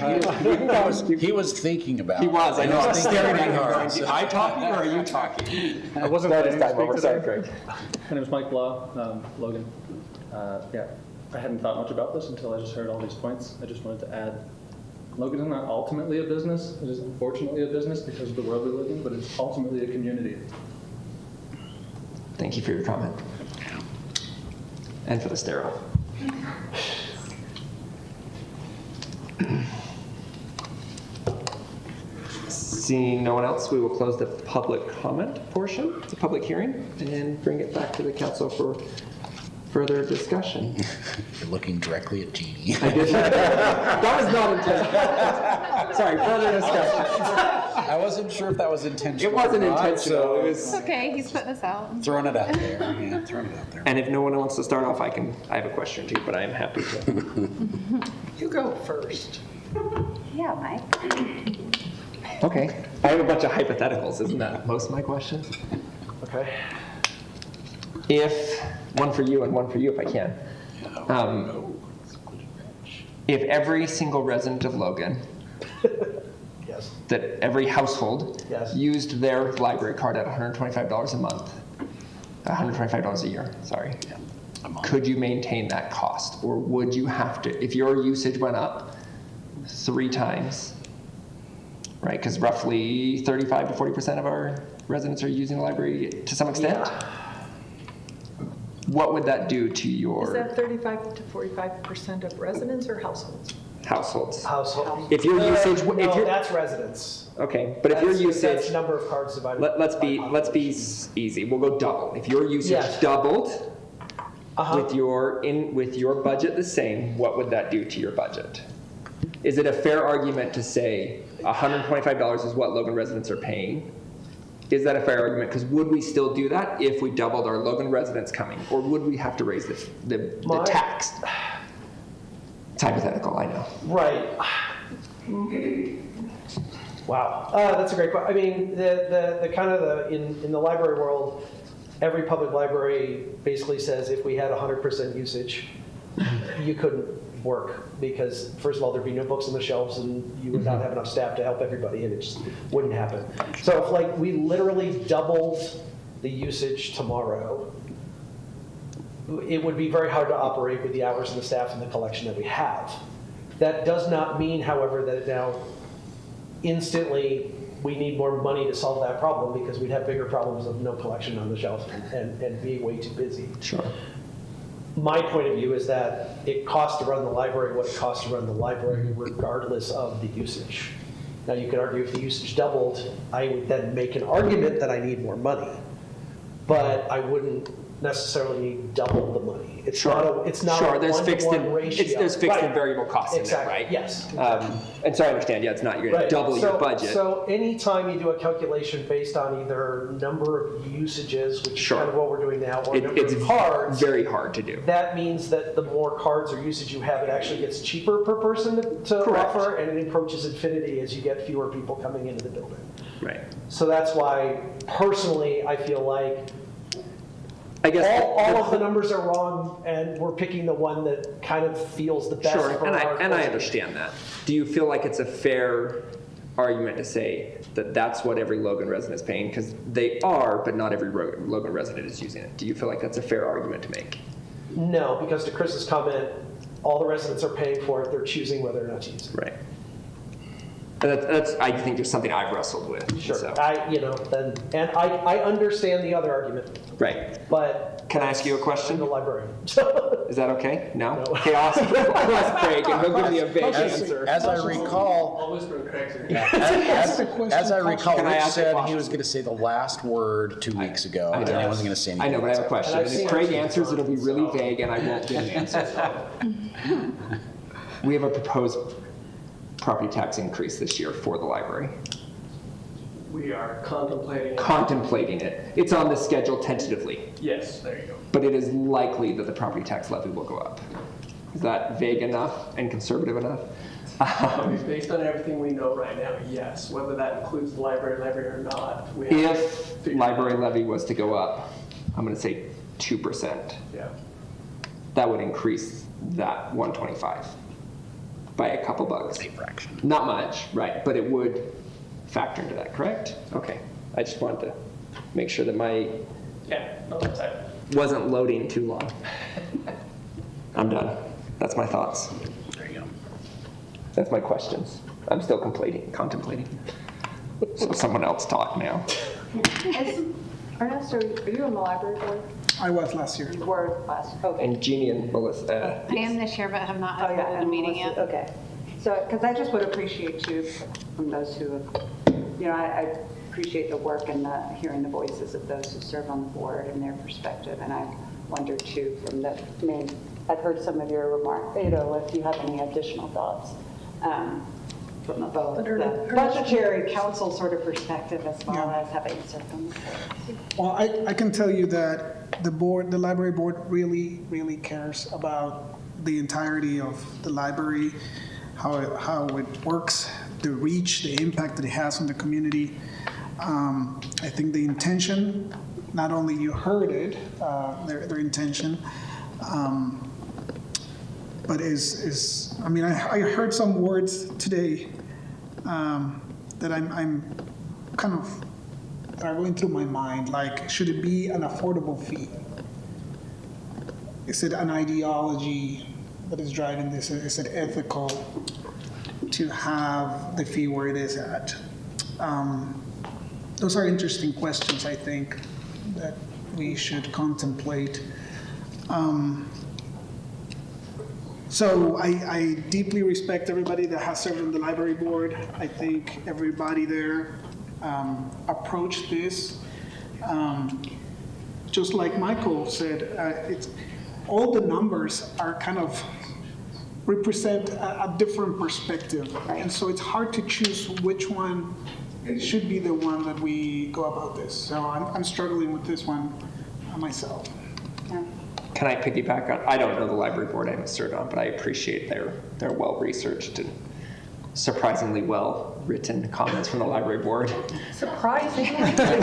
He was thinking about it. He was, I know, I was staring at him hard. going, am I talking or are you talking? I wasn't That is planning to time over. speak Sorry, today. Craig. My name is Mike Blau, Logan. Yeah, I hadn't thought much about this until I just heard all these points. I just wanted to add, Logan is not ultimately a business. It is unfortunately a business because of the world we live in, but it's ultimately a community. Thank you for your comment. And for the stare off. Seeing no one else, we will close the public comment portion, the public hearing, and bring it back to the council for further discussion. You're looking directly at Jeannie. I did. That was not intentional. Sorry, further discussion. I wasn't sure if that was intentional. It wasn't or not, intentional. so It It's was. okay, he's putting us out. throwing it out there. Yeah, throwing it out there. And if no one wants to start off, I have a question too, but I am happy to. You go first. Yeah, Mike. Okay. I have a bunch of hypotheticals. Isn't that most of my questions? Okay. If, one for you and one for you if I can. If every single resident of Logan, Yes. that every household Yes. used their library card at $125 a month, $125 a year, sorry, could you maintain that cost? Or would you have to, if your usage went up 3 times, right? Because roughly 35 to 40% of our residents are using the library to some extent. What would that do to Is your that 35 to 45% of residents or households? households? Household. If your usage, No, if your, that's residents. okay, but if your That's usage, number of cards divided. let's by be population. easy. We'll go double. If your usage Yes. doubled Uh-huh. with your budget the same, what would that do to your budget? Is it a fair argument to say $125 is what Logan residents are paying? Is that a fair argument? Because would we still do that if we doubled our Logan residents coming? Or would we have to raise the tax? It's hypothetical, I know. Right. Wow, that's a great question. I mean, the kind of in the library world, every public library basically says if we had 100% usage, you couldn't work because first of all, there'd be no books on the shelves and you would not have enough staff to help everybody and it just wouldn't happen. So if like we literally doubled the usage tomorrow, it would be very hard to operate with the hours and the staff and the collection that we have. That does not mean, however, that it now instantly we need more money to solve that problem because we'd have bigger problems of no collection on the shelf and being way too busy. Sure. My point of view is that it costs to run the library what it costs to run the library regardless of the usage. Now, you could argue if the usage doubled, I would then make an argument that I need more money, but I wouldn't necessarily need double the money. It's not a, it's not Sure, a there's fixed one-to-one and, ratio. there's fixed and Right. variable costs in there, Exactly. right? Yes. And so I understand, yeah, it's not, you're gonna Right. double your So- budget. So anytime you do a calculation based on either number of usages, which is Sure. kind of what we're doing now, or number It's of cards, very hard to do. that means that the more cards or usage you have, it actually gets cheaper per person to Correct. offer, and it approaches infinity as you get fewer people coming into the building. Right. So that's why, personally, I feel like I guess. all of the numbers are wrong, and we're picking the one that kind of feels the best Sure, for and our I culture. understand that. Do you feel like it's a fair argument to say that that's what every Logan resident is paying? Because they are, but not every Logan resident is using it. Do you feel like that's a fair argument to make? No, because to Chris's comment, all the residents are paying for it, they're choosing whether or not to use it. Right. And that's, I think, just something I've wrestled with. Sure, so. and I understand the other argument, Right. but. Can I ask you a question? I'm the librarian. Is that okay? No? No. Okay, I'll ask Craig, and he'll give me a vague answer. As I recall, I'll whisper in Craig's ear. as I recall, Can I Rich ask a said he question? was going to say the last word 2 weeks ago, I and know. he wasn't going to say anything. I know, but I have a question. And I've And if seen Craig it. answers, it'll be really vague, and I won't get an answer. We have a proposed property tax increase this year for the library. We are contemplating. Contemplating it. It's on the schedule tentatively, Yes, there you go. but it is likely that the property tax levy will go up. Is that vague enough and conservative enough? Based on everything we know right now, yes. Whether that includes the library levy or not, we have to If figure library it out. levy was to go up, I'm gonna say 2%, Yeah. that would increase that 125 by a couple bucks. A fraction. Not much, right, but it would factor into that, correct? Okay, I just wanted to make sure that my Yeah, no, that's it. wasn't loading too long. I'm done. That's my thoughts. There you go. That's my questions. I'm still contemplating. So someone else talk now. Ernest, are you on the library board? I was last year. You were last, okay. And Jeannie and Melissa, I am this year, but have not Oh, yeah, attended a and meeting Melissa- yet. Okay. So, because I just would appreciate you, from those who have, I appreciate the work and hearing the voices of those who serve on the board and their perspective. And I wonder too, from the, I've heard some of your remarks, if you have any additional thoughts from a budgetary council sort of perspective as well as having served on the board. Well, I can tell you that the library board really, really cares about the entirety of the library, how it works, the reach, the impact that it has on the community. I think the intention, not only you heard it, their intention, but I heard some words today that I'm kind of that are going through my mind, like, should it be an affordable fee? Is it an ideology that is driving this? Is it ethical to have the fee where it is at? Those are interesting questions, I think, that we should contemplate. So I deeply respect everybody that has served on the library board. I think everybody there approached this. Just like Michael said, all the numbers are kind of represent a different perspective. And so it's hard to choose which one should be the one that we go about this. So I'm struggling with this one myself. can I piggyback on, I don't know the library board, I haven't served on, but I appreciate their well-researched and surprisingly well-written comments from the library board. Surprisingly. Sarcastic.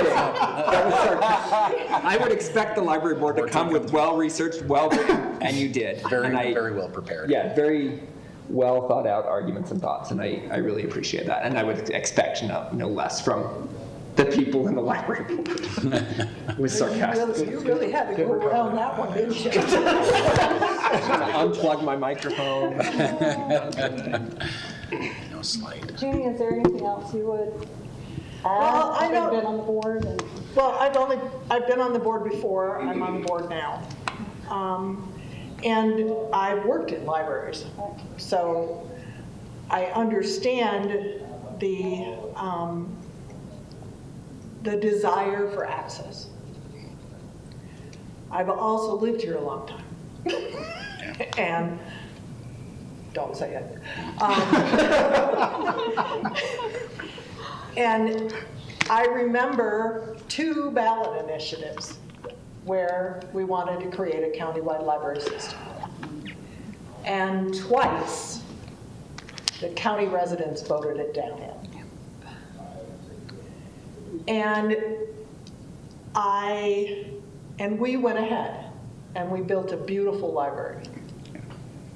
That was sarcastic. I would expect the library board to come with well-researched, well-written, and you did. Very, And very well prepared. Yeah, very well thought out arguments and thoughts, and I really appreciate that. And I would expect no less from the people in the library board. It was sarcastic. You really had to go around that one, didn't you? Unplug my microphone. slide. Jeannie, is there anything else you would Well, I add? don't- You've been on the board and. Well, I've been on the board before, I'm on the board now. And I've worked in libraries, so I understand the desire for access. I've also lived here a long time. And, don't say it. And I remember 2 ballot initiatives where we wanted to create a countywide library system. And twice, the county residents voted it down. And we went ahead and we built a beautiful library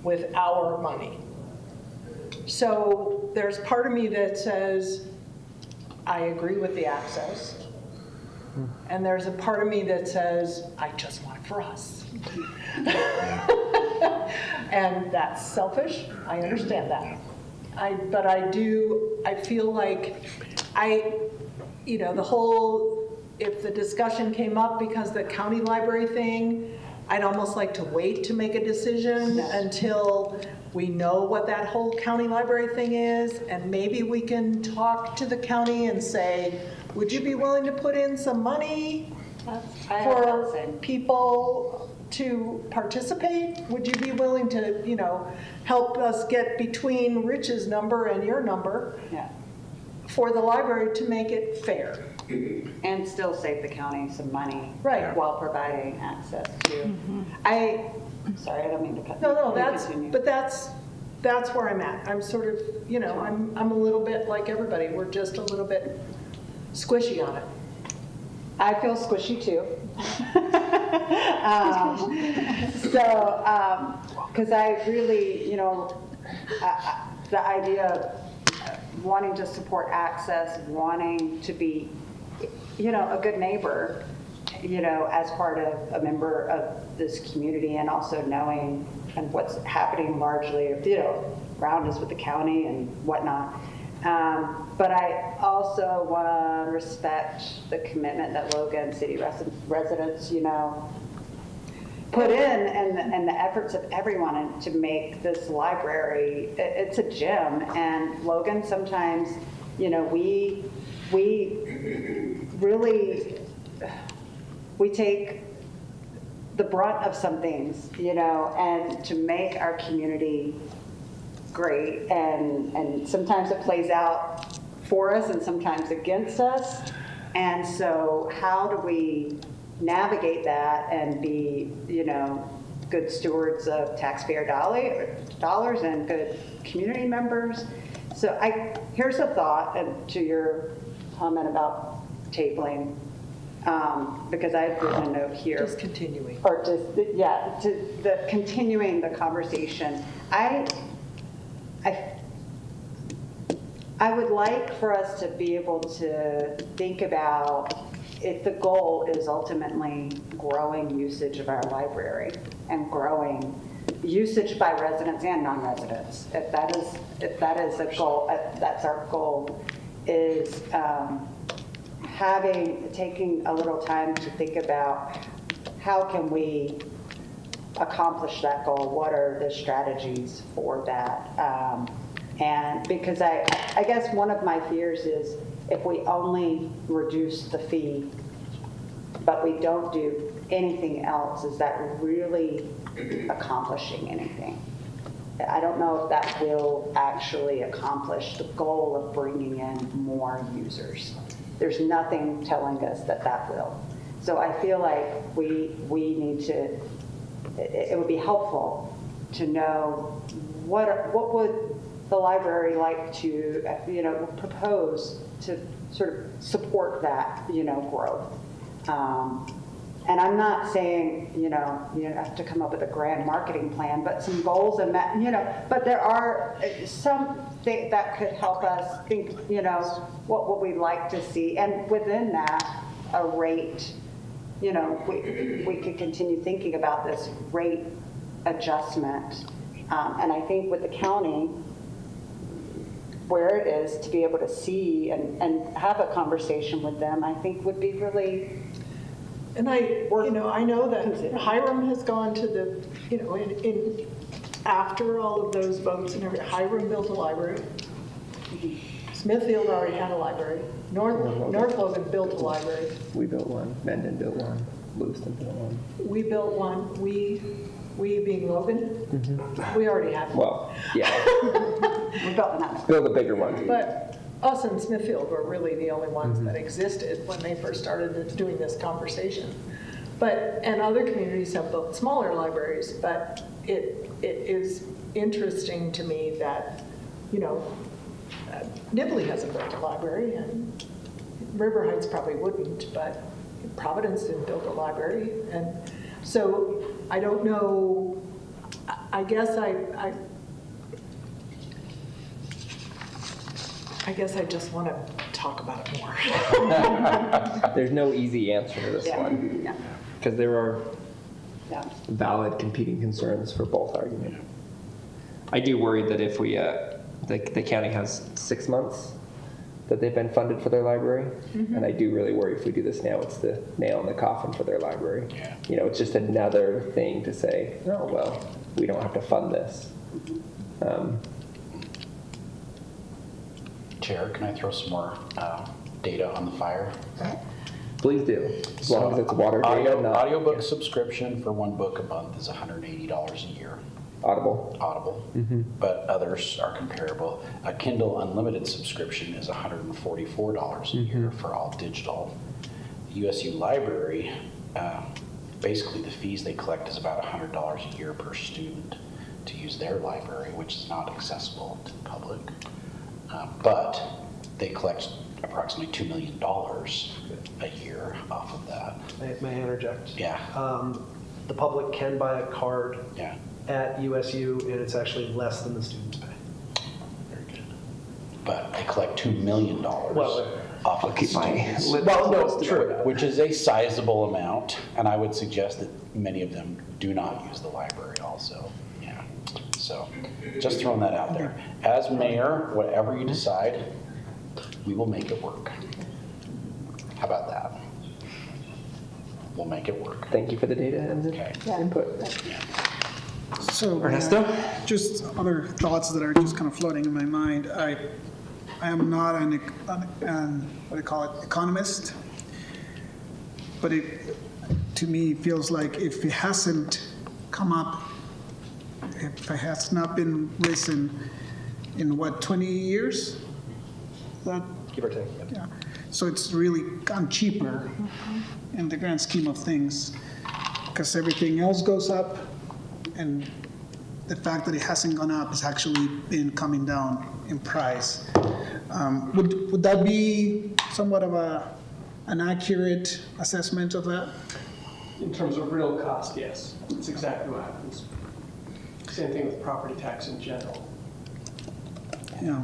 with our money. So there's part of me that says, I agree with the access. And there's a part of me that says, I just want it for us. And that's selfish, I understand that. But I feel like the whole, if the discussion came up because the county library thing, I'd almost like to wait to make a decision until we know what that whole county library thing is, and maybe we can talk to the county and say, would you be willing to put in some money for people to participate? Would you be willing to, help us get between Rich's number and your number for the library to make it fair? And still save the county some money. Right. While providing access to. Sorry, I don't mean to cut. No, continue. that's where I'm at. I'm sort of, I'm a little bit like everybody. We're just a little bit squishy on it. I feel squishy too. Because I really, the idea of wanting to support access, wanting to be, a good neighbor, as part of a member of this community, and also knowing and what's happening largely, around us with the county and whatnot. But I also want to respect the commitment that Logan City residents, put in, and the efforts of everyone to make this library, it's a gem. And Logan, sometimes, we really, we take the brunt of some things, and to make our community great, and sometimes it plays out for us and sometimes against us. And so how do we navigate that and be, good stewards of taxpayer dollars and good community members? So here's a thought, and to your comment about tabling, because I've written a note here. Just continuing. Or just, to continuing the conversation. I would like for us to be able to think about if the goal is ultimately growing usage of our library and growing usage by residents and non-residents. If that is a goal, that's our goal, is taking a little time to think about how can we accomplish that goal? What are the strategies for that? And because I guess one of my fears is if we only reduce the fee, but we don't do anything else, is that really accomplishing anything? I don't know if that will actually accomplish the goal of bringing in more users. There's nothing telling us that will. So I feel like we need to, it would be helpful to know what would the library like to, propose to sort of support that, growth. And I'm not saying, you have to come up with a grand marketing plan, but some goals and that, but there are some that could help us think, what we'd like to see. And within that, a rate, we could continue thinking about this rate adjustment. And I think with the county, where it is, to be able to see and have a conversation with them, I think would be really. And I know that Hiram has gone to the, in after all of those votes and everything, Hiram built a library. Smithfield already had a library. North Logan built a library. We built one, Mendon built one, Lewiston built one. We built one. We being Logan, we already had one. Well, yeah, We built another. build a bigger one. But us and Smithfield were really the only ones that existed when they first started doing this conversation. And other communities have built smaller libraries, but it is interesting to me that, Nibley hasn't built a library, and River Heights probably wouldn't, but Providence didn't build a library. And so I don't know, I guess I guess I just want to talk about it more. There's no easy answer to this one, Yeah. because there are Yeah. valid competing concerns for both arguments. I do worry that if we, the county has 6 months that they've been funded for their library, and I do really worry if we do this now, it's the nail in the coffin for their library. Yeah. It's just another thing to say, oh, well, we don't have to fund this. Chair, can I throw some more data on the fire? Please do, as long as it's water data, not Audiobook subscription for one book a month is $180 a year. Audible. But others are comparable. A Kindle Unlimited subscription is $144 a year for all digital. USU Library, basically the fees they collect is about $100 a year per student to use their library, which is not accessible to the public. But they collect approximately $2 million a year off of that. May I interject? Yeah. The public can buy a card Yeah. at USU, and it's actually less than the students pay. Very good. But they collect $2 million off of the students. Well, no, true. Which is a sizable amount, and I would suggest that many of them do not use the library also. Yeah. So just throwing that out there. As mayor, whatever you decide, we will make it work. How about that? We'll make it work. Thank you for the data and the input. So, Ernesto? just other thoughts that are just kind of floating in my mind. I am not an what do you call it, economist, but it, to me, feels like if it hasn't come up, if it has not been risen in 20 years? That, Give or take. yeah. So it's really gone cheaper in the grand scheme of things, because everything else goes up, and the fact that it hasn't gone up has actually been coming down in price. Would that be somewhat of an accurate assessment of that? In terms of real cost, yes, that's exactly what happens. Same thing with property tax in general. Yeah.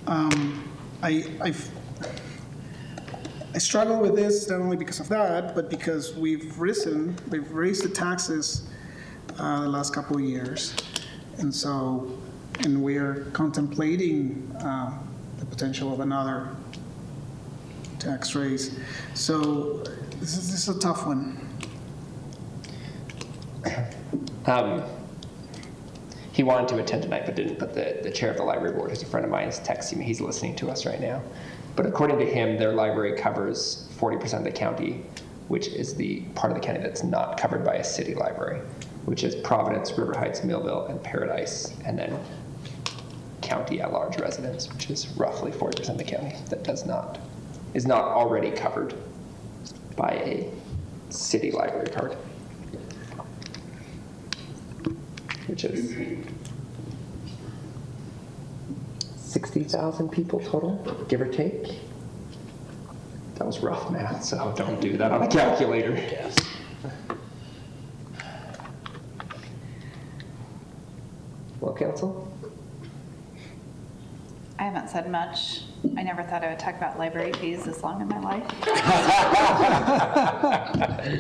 I struggle with this not only because of that, but because we've raised the taxes the last couple of years, and we're contemplating the potential of another tax raise. So this is a tough one. He wanted to attend tonight but didn't, but the chair of the library board, who's a friend of mine, is texting me. He's listening to us right now. But according to him, their library covers 40% of the county, which is the part of the county that's not covered by a city library, which is Providence, River Heights, Millville, and Paradise, and then county at-large residents, which is roughly 40% of the county that is not already covered by a city library card, which is 60,000 people total, give or take. That was rough math, so don't do that on a calculator. Yes. Well, council? I haven't said much. I never thought I would talk about library fees this long in my life.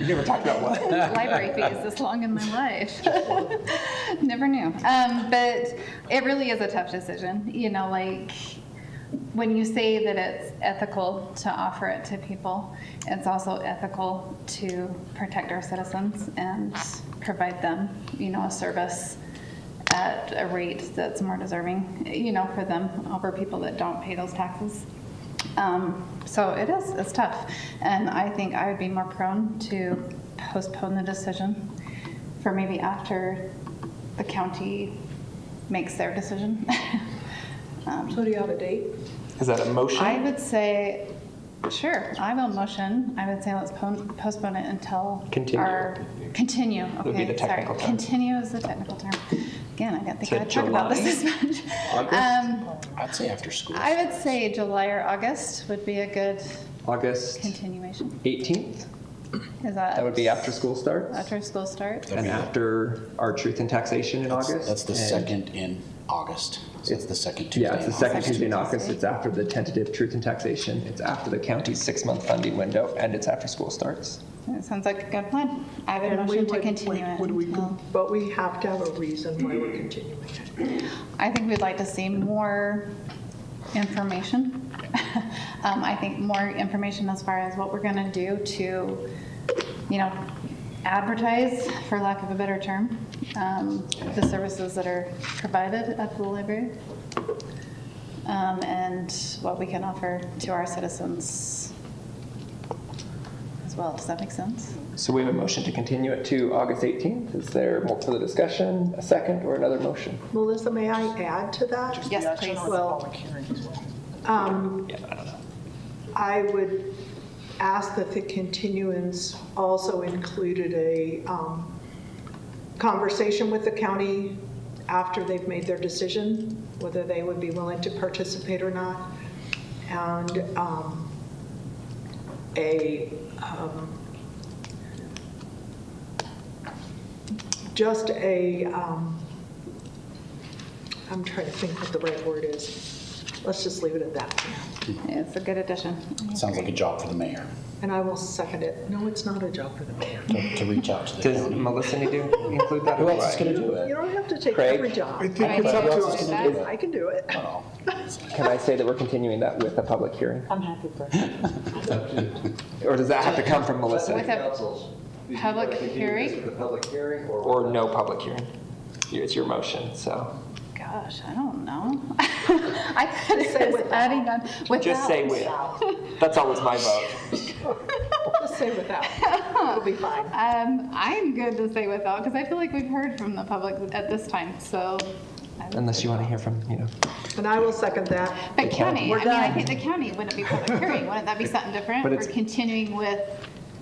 You never talked about what? Library fees this long in my life. Never knew. But it really is a tough decision. You know, like when you say that it's ethical to offer it to people, it's also ethical to protect our citizens and provide them, you know, a service at a rate that's more deserving, you know, for them over people that don't pay those taxes. So it's tough. And I think I would be more prone to postpone the decision for maybe after the county makes their decision. So do you have a date? Is that a motion? I would say, sure, I will motion. I would say let's postpone it until Continue. Continue. Would be the Okay, sorry. technical term. Continue is the technical term. Again, I didn't think To I'd talk about this July? much. August? I'd say after school. I would say July or August would be a good August continuation. 18th? Is that? That would be after school starts? After school starts? And after our truth and taxation in August? That's the And- second in August. So it's the second Tuesday. Yeah, it's the in second August. Tuesday in August. It's after the tentative truth and taxation. It's after the county's 6-month funding window, and it's after school starts. That sounds like a good plan. I would And we motion to would- continue it. until- But we have to have a reason why we're continuing it. I think we'd like to see more information. I think more information as far as what we're going to do to, you know, advertise, for lack of a better term, the services that are provided at the library, and what we can offer to our citizens as well. Does that make sense? So we have a motion to continue it to August 18th. Is there more further discussion, a second, or another motion? Melissa, may I add to that? Yes, please. Well, Yeah, I don't know. I would ask that the continuance also included a conversation with the county after they've made their decision, whether they would be willing to participate or not, and just a, I'm trying to think what the right word is. Let's just leave it at that. It's a good addition. Sounds like a job for the mayor, And I will second it. No, it's not a job for the mayor. to reach out to the Does county. Melissa need to include that? Who or else do is I? going to do it? You don't have to take Craig? every job. I think it's up to us. I can do it. Oh. Can I say that we're continuing that with a public hearing? I'm happy for Or does that have to come from Melissa? With a public hearing? Or no public hearing? It's your motion, so. Gosh, I don't know. I could say adding on without. Just say with. That's always my vote. Just say without. It'll be fine. I'm good to say without because I feel like we've heard from the public at this time. So. Unless you want to hear from, And I will second that. But county, We're I mean, I done. think the county wouldn't be public hearing. Wouldn't that be something different? But We're it's- continuing with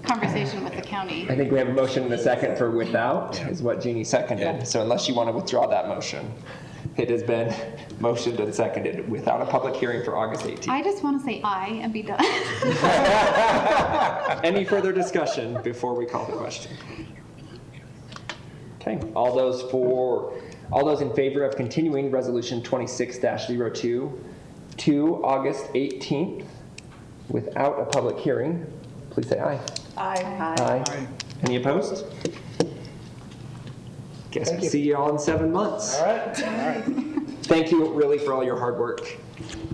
conversation with the county. I think we have a motion and a second for without, is what Jeannie seconded. So unless you want to withdraw that motion, it has been motioned and seconded without a public hearing for August 18th. I just want to say aye and be done. Any further discussion before we call the question? Okay, all those in favor of continuing Resolution 26-02 to August 18th without a public hearing, please say aye. Aye. Aye. Any opposed? Guess we'll see you all in 7 months. All right. Thank you really for all your hard work.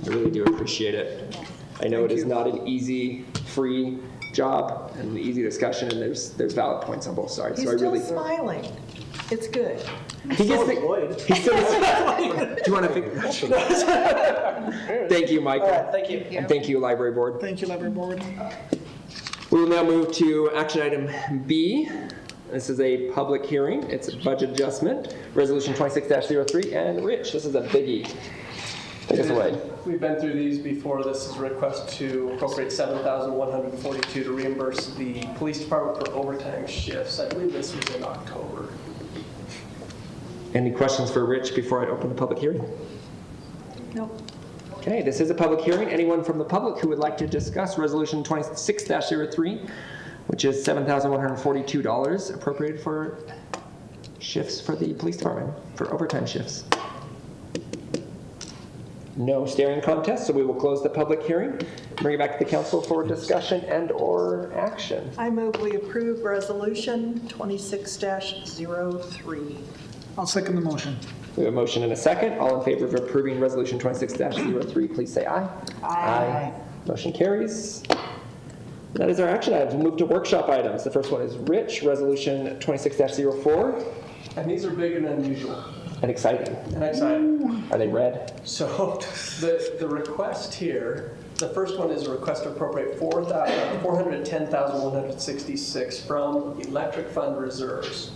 I really do appreciate it. I know it is not an easy, free job and an easy discussion, and there's valid points on both sides. He's So I still really. smiling. It's good. He gets the, he's still, do you want to figure? Thank you, Michael. All right, thank you. And thank you, Library Board. Thank you, Library Board. We will now move to action item B. This is a public hearing. It's a budget adjustment, Resolution 26-03. And Rich, this is a biggie. Take us away. We've been through these before. This is a request to appropriate $7,142 to reimburse the police department for overtime shifts. I believe this was in October. Any questions for Rich before I open the public hearing? Nope. Okay, this is a public hearing. Anyone from the public who would like to discuss Resolution 26-03, which is $7,142 appropriated for shifts for the police department, for overtime shifts? No staring contest, so we will close the public hearing, bring it back to the council for discussion and/or action. I move we approve Resolution 26-03. I'll second the motion. We have a motion and a second. All in favor of approving Resolution 26-03, please say aye. Aye. Motion carries. That is our action items. We'll move to workshop items. The first one is Rich, Resolution 26-04, And these are big and unusual and exciting. and exciting. Are they red? So the request here, the first one is a request to appropriate $410,166 from electric fund reserves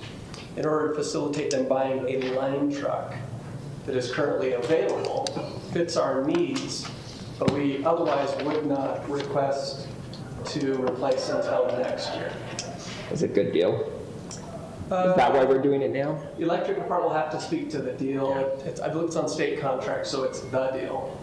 in order to facilitate them buying a line truck that is currently available, fits our needs, but we otherwise would not request to replace until next year. Is it a good deal? Is that why we're doing it now? The electric department will have to speak to the deal. I believe it's on state contract, so it's the deal.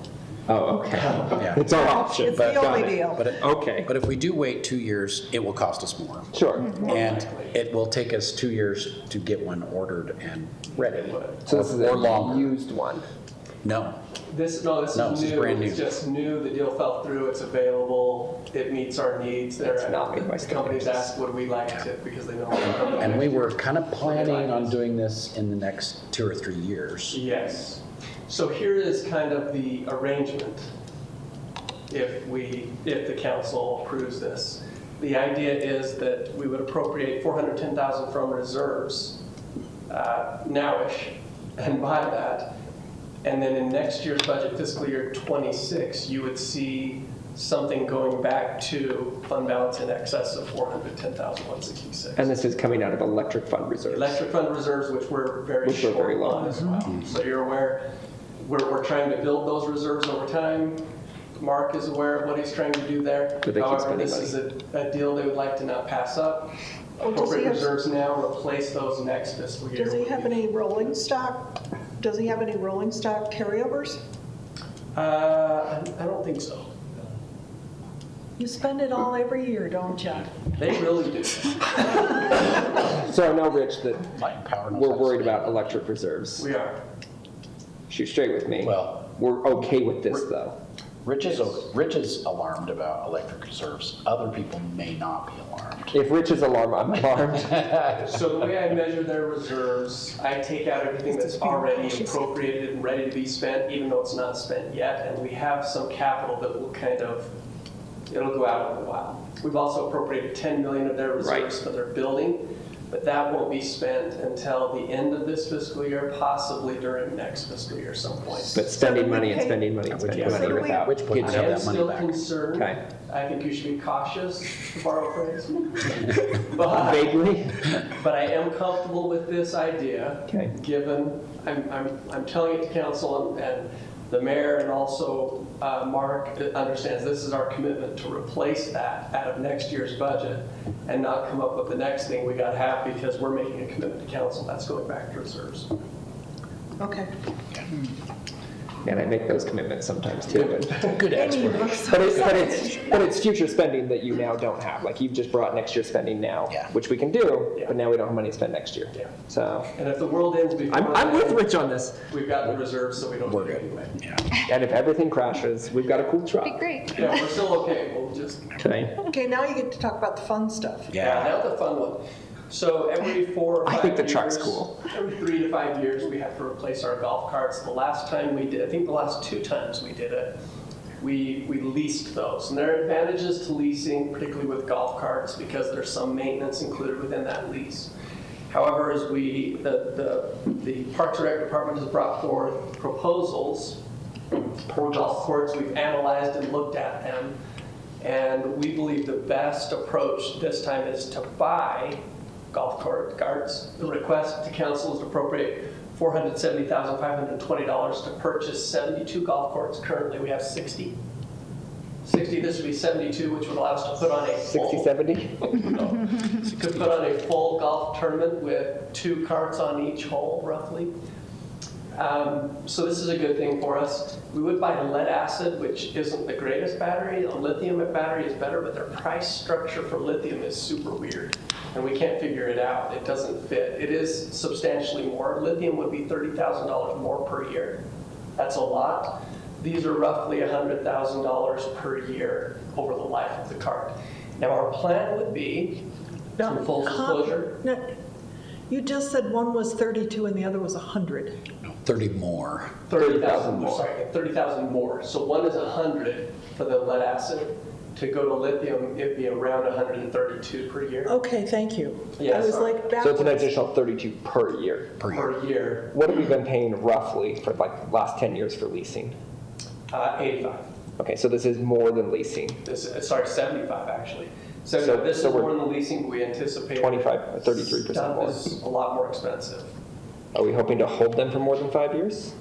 Oh, okay. Yeah. It's our option. It's but the got only it. deal. Okay. But if we do wait 2 years, it will cost us more. Sure. And it will take us 2 years to get one ordered and ready. So this is Or a longer. used one. No, This No, is this is new. brand new. It's just new. The deal fell through. It's available. It meets our needs. It's not made by state Companies agencies. ask, would we like to, because they know. and we were kind of planning on doing this in the next 2 or 3 years. Yes. So here is kind of the arrangement if the council approves this. The idea is that we would appropriate $410,000 from reserves nowish and buy that. And then in next year's budget, fiscal year 26, you would see something going back to fund balance in excess of $410,166. And this is coming out of electric fund reserves. Electric fund reserves, which we're very Which are very short low. on as well. So you're aware, we're trying to build those reserves over time. Mark is aware of what he's trying to do there. But they keep However, spending this is a deal they would like to not pass up. Oh, does he Appropriate have- reserves now, replace those next fiscal year. Does he have any rolling stock? Does he have any rolling stock carryovers? I don't think so. You spend it all every year, don't you? They really do. So I know, Rich, that Light power knows we're how to worried spend. about electric reserves. We are. Shoot straight with me. Well, We're okay with this, though. Rich is alarmed about electric reserves. Other people may not be alarmed. If Rich is alarmed, I'm alarmed. So the way I measure their reserves, I take out everything that's already appropriated and ready to be spent, even though it's not spent yet, and we have some capital that will it'll go out in a while. We've also appropriated 10 million of their reserves for their building, but that won't be spent until the end of this fiscal year, possibly during next fiscal year some point. But spending money and spending money and spending money without. Which point I have am that money still back. concerned. Okay. I think you should be cautious, to borrow a phrase. But Vaguely? but I am comfortable with this idea, Okay. given, I'm telling it to council and the mayor and also Mark understands this is our commitment to replace that out of next year's budget and not come up with the next thing we got to have because we're making a commitment to council. That's going back to reserves. Okay. And I make those commitments sometimes too. Good explanation. But it's future spending that you now don't have. Like you've just brought next year's spending now, Yeah. which we can do, Yeah. but now we don't have money to spend next year. Yeah. So And if the world ends before I'm with then, Rich on this. we've got the reserves, so we don't We're need it good. anyway. Yeah. And if everything crashes, we've got a cool truck. Be great. Yeah, we're still okay. We'll just Okay. Okay, now you get to talk about the fun stuff. Yeah, that's a fun one. So every 4 or 5 I years. think the truck's cool. Every 3 to 5 years, we have to replace our golf carts. The last time we did, I think the last 2 times we did it, we leased those. And there are advantages to leasing, particularly with golf carts, because there's some maintenance included within that lease. However, as the Parks and Rec Department has brought forth proposals for golf courts, we've analyzed and looked at them. And we believe the best approach this time is to buy golf carts. The request to council is to appropriate $470,520 to purchase 72 golf courts. Currently, we have 60. 60, this would be 72, which would allow us to put on a full... 60, 70? Could put on a full golf tournament with 2 carts on each hole, roughly. So this is a good thing for us. We would buy lead acid, which isn't the greatest battery. A lithium battery is better, but their price structure for lithium is super weird, and we can't figure it out. It doesn't fit. It is substantially more. Lithium would be $30,000 more per year. That's a lot. these are roughly $100,000 per year over the life of the cart. Now, our plan would be, in full disclosure, No, you just said one was 32 and the other was 100. 30 more. 30,000 more. Sorry, 30,000 more. So one is 100 for the lead acid. To go to lithium, it'd be around 132 per year. Okay, thank you. Yeah, I was sorry. like So it's an backwards. additional 32 per year. Per year, What have we been paying roughly for like last 10 years for leasing? 85. Okay, so this is more than leasing. Sorry, 75 actually. So this is so we're more than the leasing we anticipate. 25, 33% Stuff more. is a lot more expensive. Are we hoping to hold them for more than 5 years?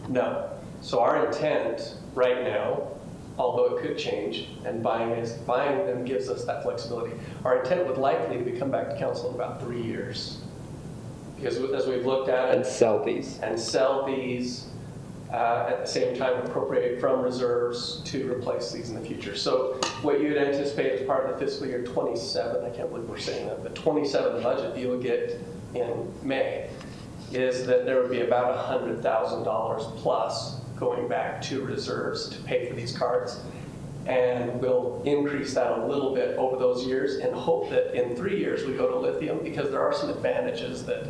No. So our intent right now, although it could change, and buying them gives us that flexibility. Our intent would likely be to come back to council in about 3 years. Because as we've looked at And it, sell these? At the same time appropriate from reserves to replace these in the future. So what you'd anticipate as part of the fiscal year 27, I can't believe we're saying that, but 27 budget you'll get in May, is that there would be about $100,000 plus going back to reserves to pay for these cards. And we'll increase that a little bit over those years and hope that in 3 years we go to lithium, because there are some advantages that,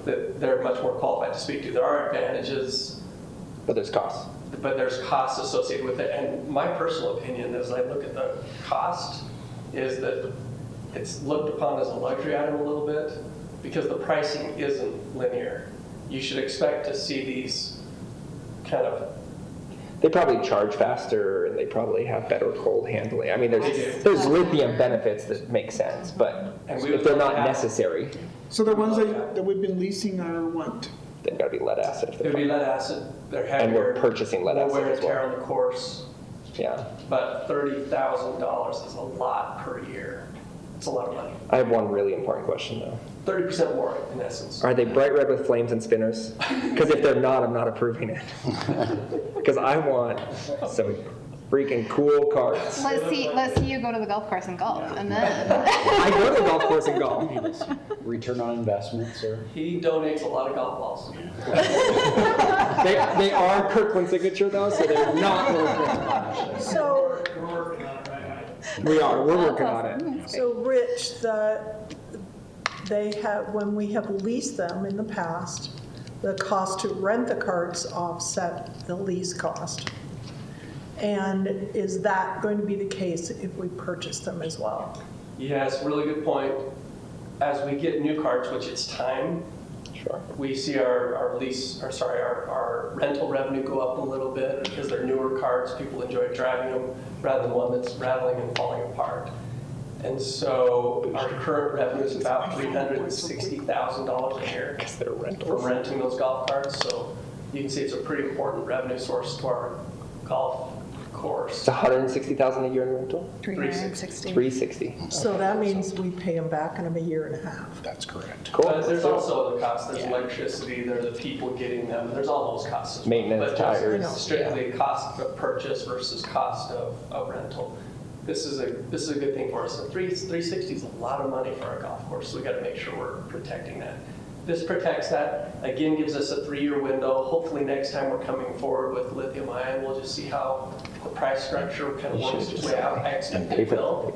that they're much more qualified to speak to. There are advantages, but there's costs. But there's costs associated with it. And my personal opinion, as I look at the cost, is that it's looked upon as a luxury item a little bit, because the pricing isn't linear. You should expect to see these kind of... They probably charge faster, and they probably have better cold handling. I mean, there's lithium benefits that make sense, but if they're not necessary, So the ones that we've been leasing are what? they've got to be lead acid. If It would be lead acid. They're heavier. And we're purchasing lead more acid wear as and tear well. on the course. Yeah. But $30,000 is a lot per year. It's a lot of money. I have one really important question, though. 30% more, in essence. Are they bright red with flames and spinners? Because if they're not, I'm not approving it. Because I want some freaking cool carts. Let's see you go to the golf course and golf, and then. I go to the golf course and golf. Return on investment, sir. He donates a lot of golf balls. They are Kirkland signature, though, so they're not worth it. So, We're working on it. so Rich, when we have leased them in the past, the cost to rent the carts offset the lease cost. And is that going to be the case if we purchase them as well? Yes, really good point. As we get new carts, which it's time, we see our rental revenue go up a little bit because they're newer carts. People enjoy driving them rather than one that's rattling and falling apart. And so our current revenue is about $360,000 a year for renting those golf carts. So you can see it's a pretty important revenue source to our golf course. It's $160,000 a year in rental? 360. 360. So that means we pay them back in a year and a half. That's correct. Cool. But there's also other costs. There's electricity, there are the people getting them, there's all those costs as well. Maintenance, But just tires, strictly cost of purchase versus cost of rental. This is a good thing for us. And 360 is a lot of money for our golf course, so we got to make sure we're protecting that. This protects that, again, gives us a 3-year window. Hopefully next time we're coming forward with lithium ion, we'll just see how the price structure kind of works its way out. I expect it will.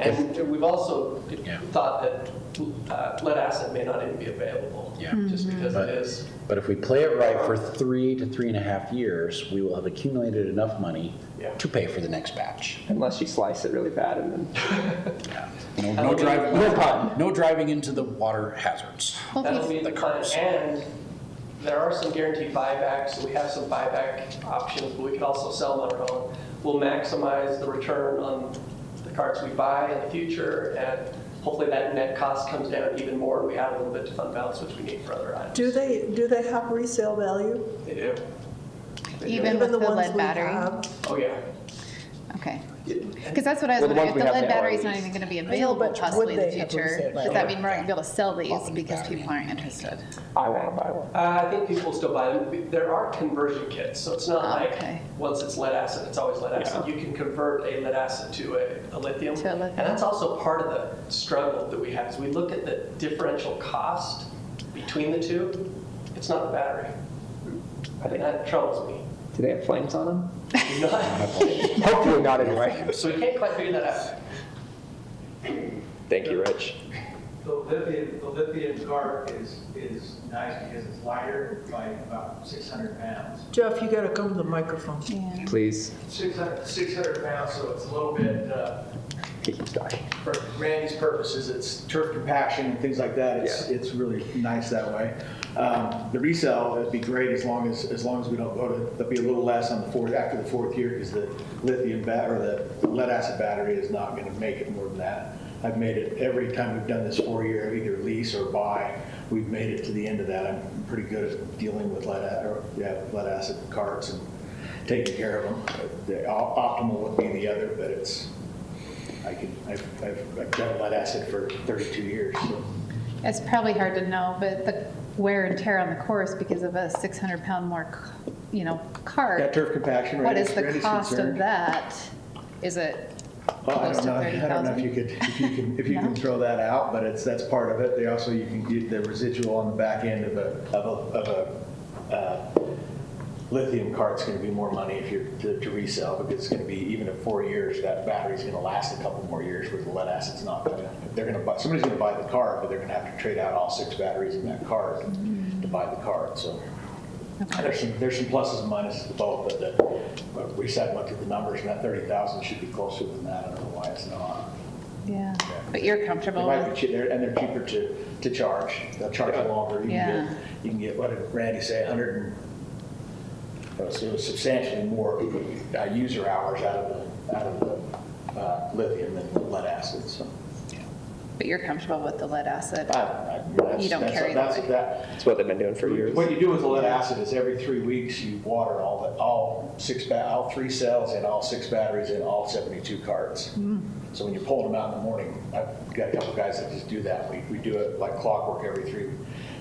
And we've also thought that lead acid may not even be available, just because it is. But if we play it right for 3 to 3.5 years, we will have accumulated enough money to pay for the next batch. Unless you slice it really bad and then. No driving into the water hazards. That'll be the plan. And there are some guaranteed buybacks, so we have some buyback options, but we could also sell them on our own. We'll maximize the return on the carts we buy in the future, and hopefully that net cost comes down even more, and we add a little bit to fund balance, which we need for other items. Do they have resale value? They do. Even with the ones lead we battery? have? Oh, yeah. Okay. Because that's what I was Well, the wondering, ones if we the have lead now are battery's not leased. even gonna be I know, available but possibly in the would they have future, resale does that mean we're not gonna be able to sell these because people aren't interested? I want to buy one. I think people still buy them. There are conversion kits, so it's not like okay. once it's lead acid, it's always lead acid. You can convert a lead acid to a lithium. To a lithium. And that's also part of the struggle that we have. As we look at the differential cost between the two, it's not the battery. I think that troubles me. Do they have flames on them? Hopefully not anyway. So we can't quite figure that out. Thank you, Rich. The lithium cart is nice because it's lighter by about 600 pounds. Jeff, you gotta come to the microphone. Please. 600 pounds, so it's a little bit, He keeps talking. for Randy's purposes, it's turf compaction and things like that. It's really nice that way. The resale would be great as long as we don't go to, there'll be a little less on the after the fourth year because the lithium or the lead acid battery is not going to make it more than that. I've made it every time we've done this 4-year, either lease or buy, we've made it to the end of that. I'm pretty good at dealing with lead acid carts and taking care of them. The optimal would be the other, but I've done lead acid for 32 years. So. It's probably hard to know, but the wear and tear on the course because of a 600-pound more, cart. Yeah, turf compaction. What is the cost of that? Is it close to $30,000? I don't know if you can throw that out, but that's part of it. You can get the residual on the back end of a lithium cart's going to be more money if you're to resell because it's going to be even at 4 years that battery's going to last a couple more years where the lead acid's not going to. Somebody's going to buy the cart, but they're going to have to trade out all 6 batteries in that cart to buy the cart. So. Okay. There's some pluses and minuses to both, but we sat and looked at the numbers, and that 30,000 should be closer than that. I don't know why it's not. Yeah, but you're comfortable They might with be and they're cheaper to charge. They'll charge you longer. You can get what did Randy say? So it was substantially more user hours out of the lithium than lead acid. So. But you're comfortable with the lead acid. You don't carry that. That's what they've been doing for years. What you do with the lead acid is every 3 weeks you water all 3 cells and all 6 batteries in all 72 carts. So when you're pulling them out in the morning, I've got a couple guys that just do that. We do it like clockwork every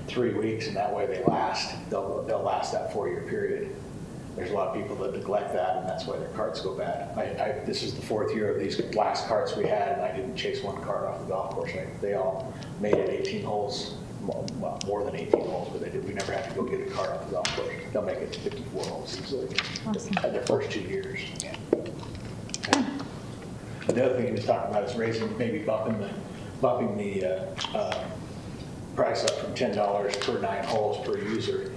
3 weeks, and that way they last. They'll last that 4-year period. There's a lot of people that neglect that, and that's why their carts go bad. This is the 4th year of these last carts we had, and I didn't chase one cart off the golf course. They all made it 18 holes, well, more than 18 holes, but we never had to go get a cart off the golf course. They'll make it to 54 holes easily at their first 2 years. Yeah. The other thing he was talking about is maybe bumping the price up from $10 per 9 holes per user.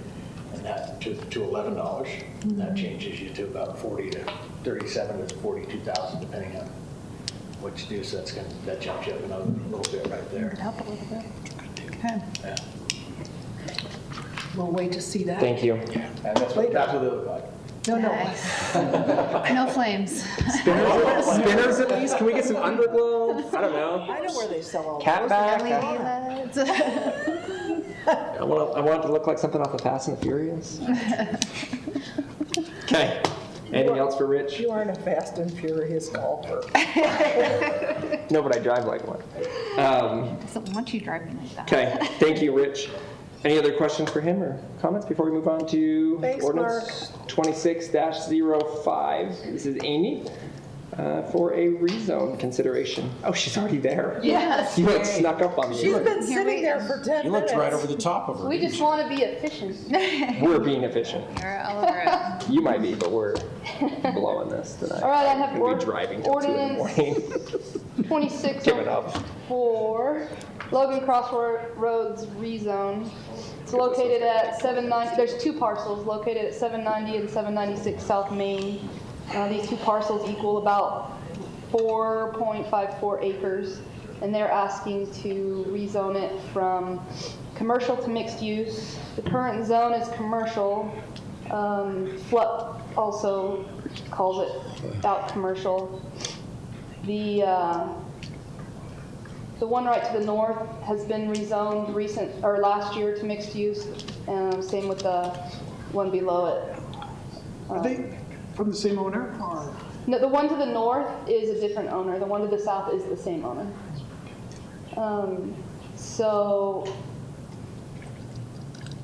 And that to $11, and that changes you to about 40 to 37 to 42,000, depending on what you do. So that jumps you up another little bit right there. Help a little bit. Okay. Yeah. We'll wait to see that. Thank you. Yeah, and that's what it looked like. No. No flames. Spinners at least? Can we get some underglow? I don't know. I know where they sell all Cat those. back. I want it to look like something off of Fast and the Furious. Okay. Anything else for Rich? You aren't a Fast and Furious golfer. No, but I drive like one. Doesn't want you driving like that. Okay. Thank you, Rich. Any other questions for him or comments before we move on to ordinance 26-05? This is Amy for a rezone consideration. Oh, she's already there. Yes. You like snuck up on me. She's been sitting there for 10 minutes. You looked right over the top of her. We just want to be efficient. We're being efficient. You're all over it. You might be, but we're blowing this tonight. All right, I have We'll be driving till 2 in the morning. 26 Give it up. for Logan Crossroads rezone. It's located at 790, there's 2 parcels located at 790 and 796 South Main. These 2 parcels equal about 4.54 acres, and they're asking to rezone it from commercial to mixed use. The current zone is commercial. FLUP also calls it out commercial. The one right to the north has been rezoned last year to mixed use. Same with the one below it. Are they from the same owner? Or? No, the one to the north is a different owner. The one to the south is the same owner. So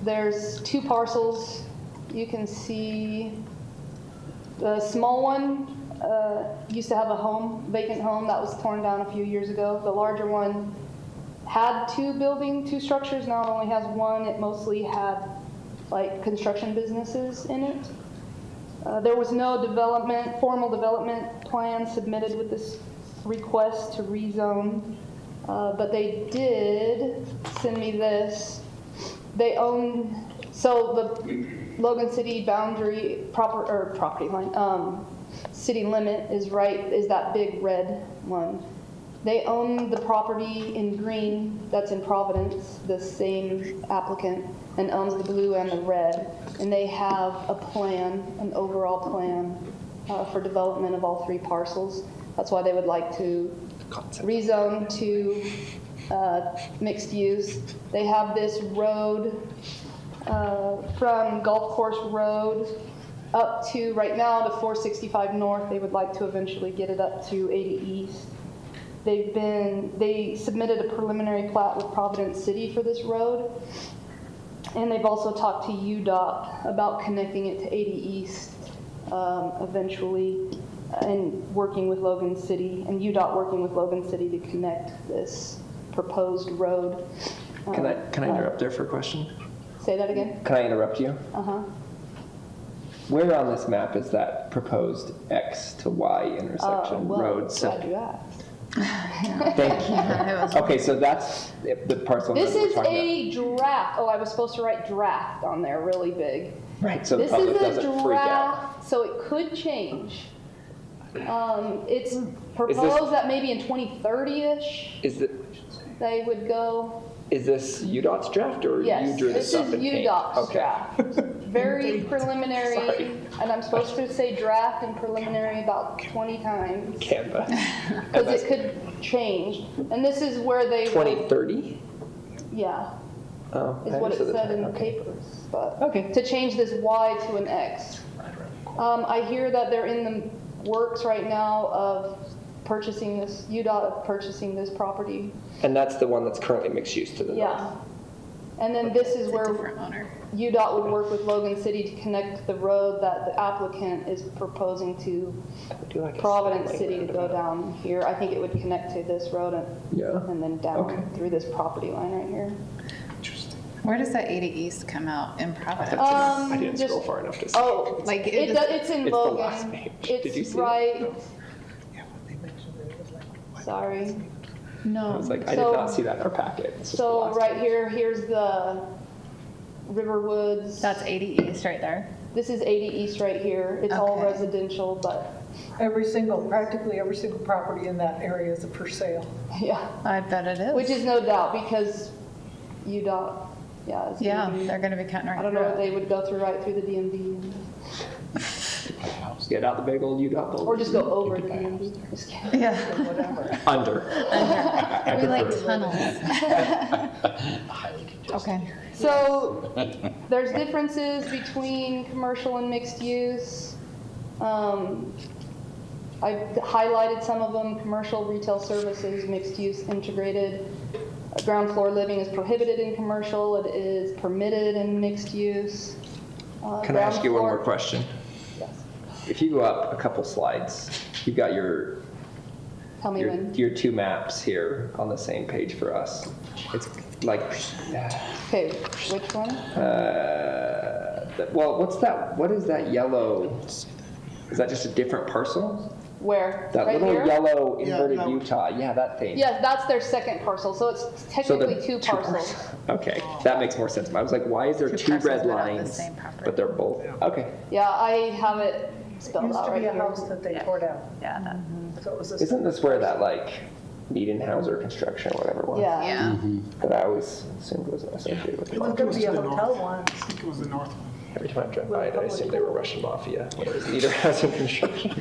there's 2 parcels. You can see the small one used to have a vacant home that was torn down a few years ago. The larger one had 2 structures. Now it only has 1. It mostly had like construction businesses in it. There was no formal development plan submitted with this request to rezone, but they did send me this. They own, so the Logan City boundary, property line, city limit is that big red one. They own the property in green that's in Providence, the same applicant, and owns the blue and the red. And they have a plan, an overall plan for development of all 3 parcels. That's why they would like to rezone to mixed use. They have this road from Golf Course Road up to, right now, to 465 North. They would like to eventually get it up to 80 East. They submitted a preliminary plat with Providence City for this road. And they've also talked to UDOT about connecting it to 80 East eventually, and working with Logan City, and UDOT working with Logan City to connect this proposed road. Can I interrupt there for a question? Say that again? Can I interrupt you? Uh-huh. Where on this map is that proposed X to Y intersection road? Glad you asked. Thank you. Okay, so that's the parcel This that we're is talking a draft. Oh, I was supposed to write draft on there really big. Right, so the This public is a doesn't freak out. draft, so it could change. It's proposed that maybe in 2030-ish they would go. Is this UDOT's draft or Yes, you drew this up in paint? UDOT's Okay. draft. Very preliminary, Sorry. and I'm supposed to say draft and preliminary about 20 times. Canva. Because it could change. And this is where they. 2030? Yeah, Oh, is I what it understood the said time. in the Okay. papers. But Okay. to change this Y to an X. I hear that they're in the works right now of purchasing this, UDOT of purchasing this property. And that's the one that's currently mixed use to the north? Yeah. And then this is where UDOT would work with Logan City to connect the road that the applicant is proposing to Providence City to go down here. I think it would connect to this road and then down through this property line right here. Where does that 80 East come out in Providence? I didn't scroll far enough to see. Oh, like It's in It's the Logan. last page. It's Did you see right. it? Sorry. I was like, I did not see that in our packet. It's just the So last right page. here, here's the River Woods. That's 80 East right there. This is 80 East right here. It's all Okay. residential, but Practically every single property in that area is for sale. yeah. I bet it is. Which is no doubt because UDOT, yeah. is Yeah, gonna be- they're going to be cutting right I don't know if they would go through right through the DMV Get out the big old UDOT building. or just go over the DMV. Just kidding. Yeah. Whatever. Under. We like tunnels. Highly congested. Okay. So there's differences between commercial and mixed use. I've highlighted some of them: commercial, retail services, mixed use, integrated. Ground floor living is prohibited in commercial. It is permitted in mixed use. Can I ask you one more Ground floor- question? Yes. If you go up a couple slides, you've got your Tell me when. your 2 maps here on the same page for us. It's like, Okay, which one? well, what's that? What is that yellow? Is that just a different parcel? Where? That Right little here? yellow Yeah, inverted that one. Utah. Yeah, that thing. Yes, that's their second parcel, so it's technically the two parcels. Okay, that makes more sense. I was like, why is there 2 parcels red that have the lines, same property. but they're both? Okay. Yeah, I have it spelled Used out to right be a here. house that they tore down. Yeah. So it was a. Isn't this where that like Meedenhauser construction or whatever was? Yeah. Yeah. That I always assumed was associated with It it. was going to be a hotel once. I think it was the north one. Every time I drive by it, I assumed they were Russian mafia when it was Meaderhausen construction.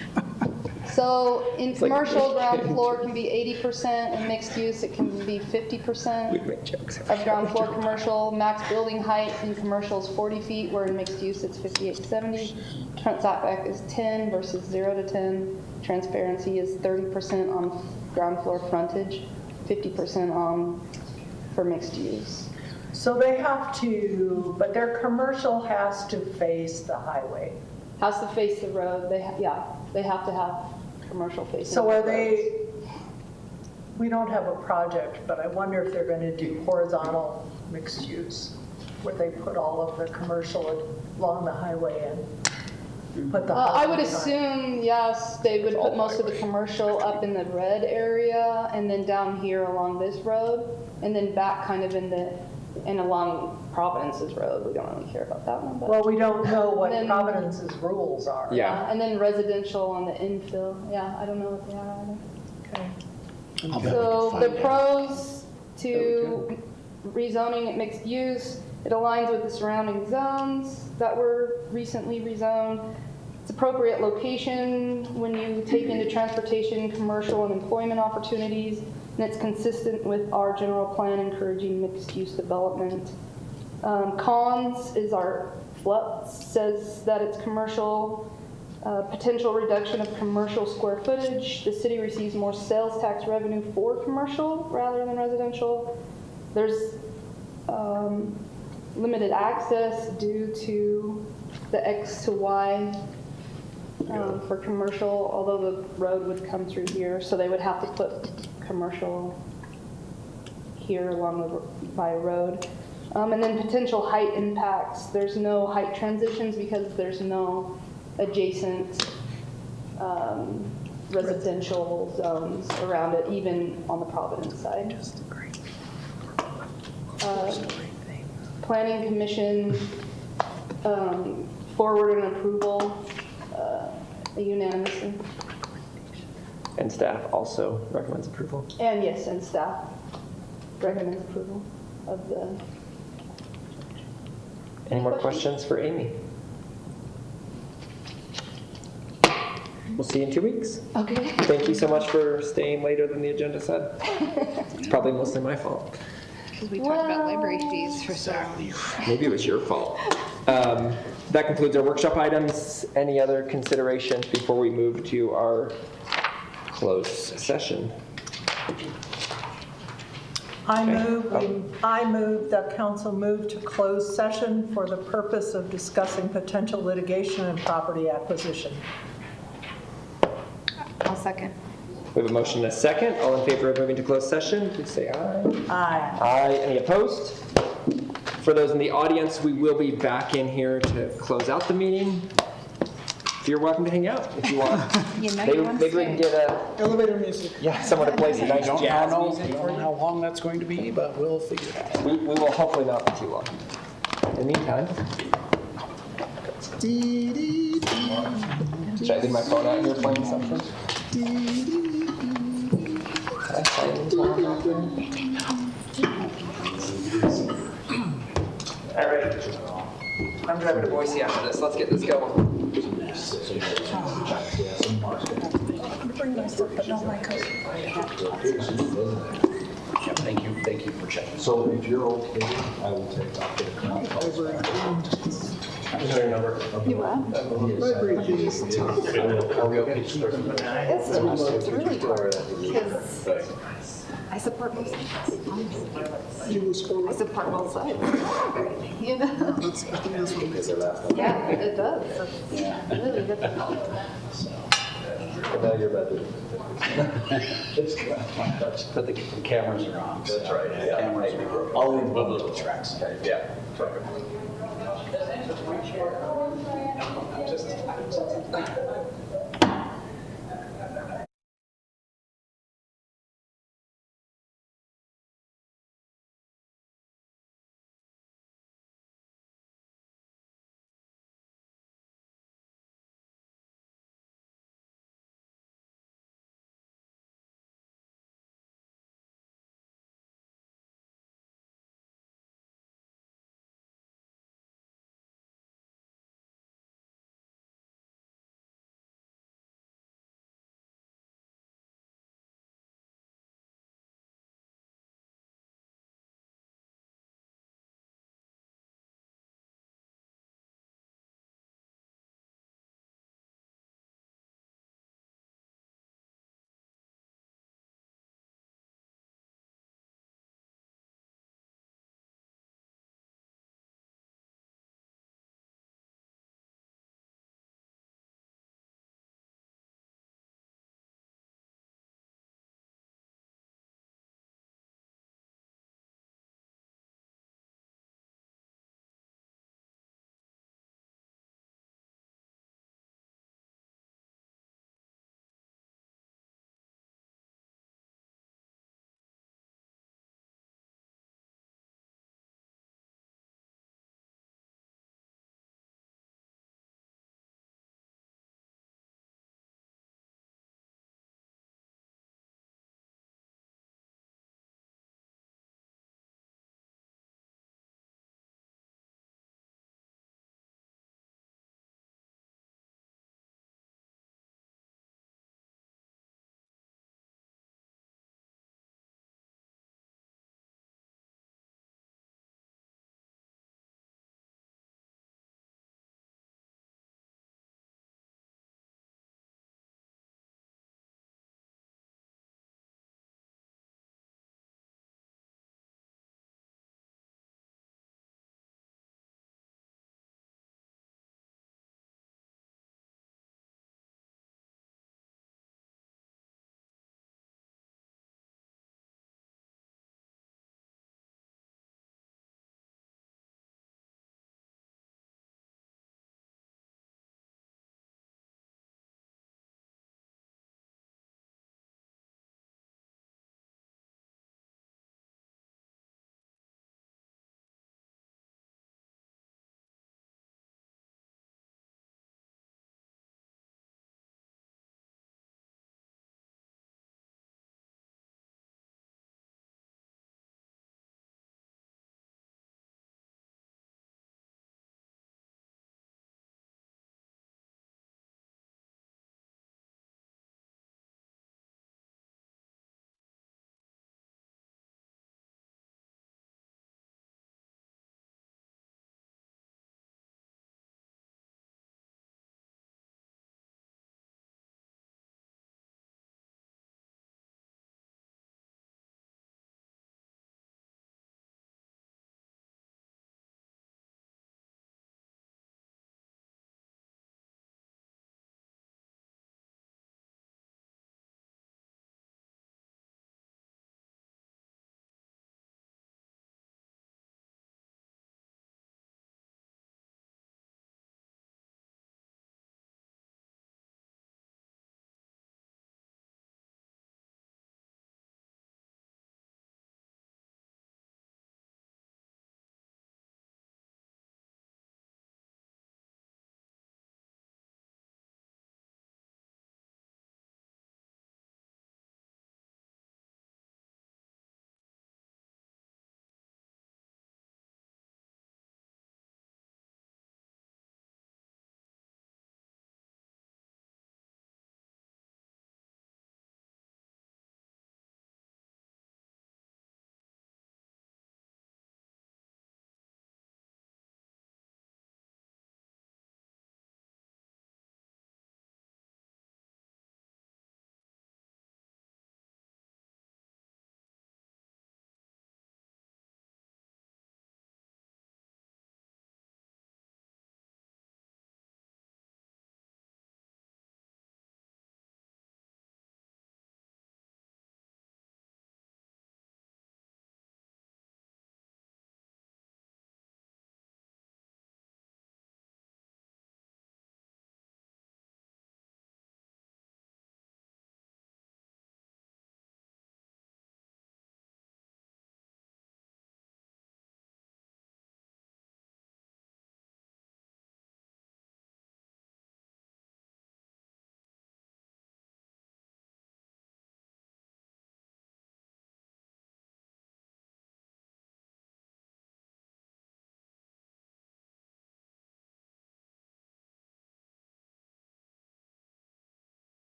So in like commercial, ground Michigan. floor can be 80%, in mixed use, it can be 50% We'd make jokes. of ground floor commercial. Max building height in commercial is 40 feet, where in mixed use it's 58 to 70. Front setback is 10 versus 0 to 10. Transparency is 30% on ground floor frontage, 50% on for mixed use. So they have to, but their commercial has to face the highway. Has to face the road, they have to have commercial facing. So are roads. they, we don't have a project, but I wonder if they're going to do horizontal mixed use, where they put all of the commercial along the highway and put the. I would housing sign. assume, yes, they would put most of the commercial up in the red area and then down here along this road and then back kind of and along Providence's road. We don't really care about that one, but. Well, we don't know what Then- Providence's rules are. Yeah. And then residential on the infill. Yeah, I don't know what they are either. Okay. I'll bet we So can the find out. pros to rezoning it mixed use, it aligns with the surrounding zones that were recently rezoned. It's appropriate location when you take into transportation, commercial, and employment opportunities, and it's consistent with our general plan encouraging mixed-use development. Cons is our FLUP says that it's commercial, potential reduction of commercial square footage. The city receives more sales tax revenue for commercial rather than residential. There's limited access due to the X to Y for commercial, although the road would come through here, so they would have to put commercial here along the by road. And then potential height impacts. There's no height transitions because there's no adjacent residential zones around it, even on the Providence side. Planning Commission forward an approval unanimously. And staff also recommends approval. And yes, and staff recommends approval of the. Any more questions for Amy? We'll see you in 2 weeks. Okay. Thank you so much for staying later than the agenda said. It's probably mostly my fault. Because we talked about library fees for so long. Maybe it was your fault. That concludes our workshop items. Any other considerations before we move to our closed session? I move that council move to closed session for the purpose of discussing potential litigation and property acquisition. I'll second. We have a motion and a second. All in favor of moving to closed session, please say aye. Aye. Aye. Any opposed? For those in the audience, we will be back in here to close out the meeting. You're welcome to hang out if you want. You know Maybe, you want to maybe we can stay. get a Elevator music. someone to play some nice Don't jazz know, music. don't know how long that's going to be, but we'll figure it out. We will hopefully not be too long. In the meantime, should I leave my phone out here playing something? Can I silence while I'm out there? All right. I'm driving to Boise after this. Let's get this going. Bring my stuff, but not my coat. Thank you for checking. So if you're okay, I will take off the You what? Are we okay? It's really hard because I support both sides. I support both sides. You know? Yeah, it does. It's really difficult. Now you're better. But the cameras are on. That's right. Yeah. Cameras are. I'll leave the little tracks. Yeah. Just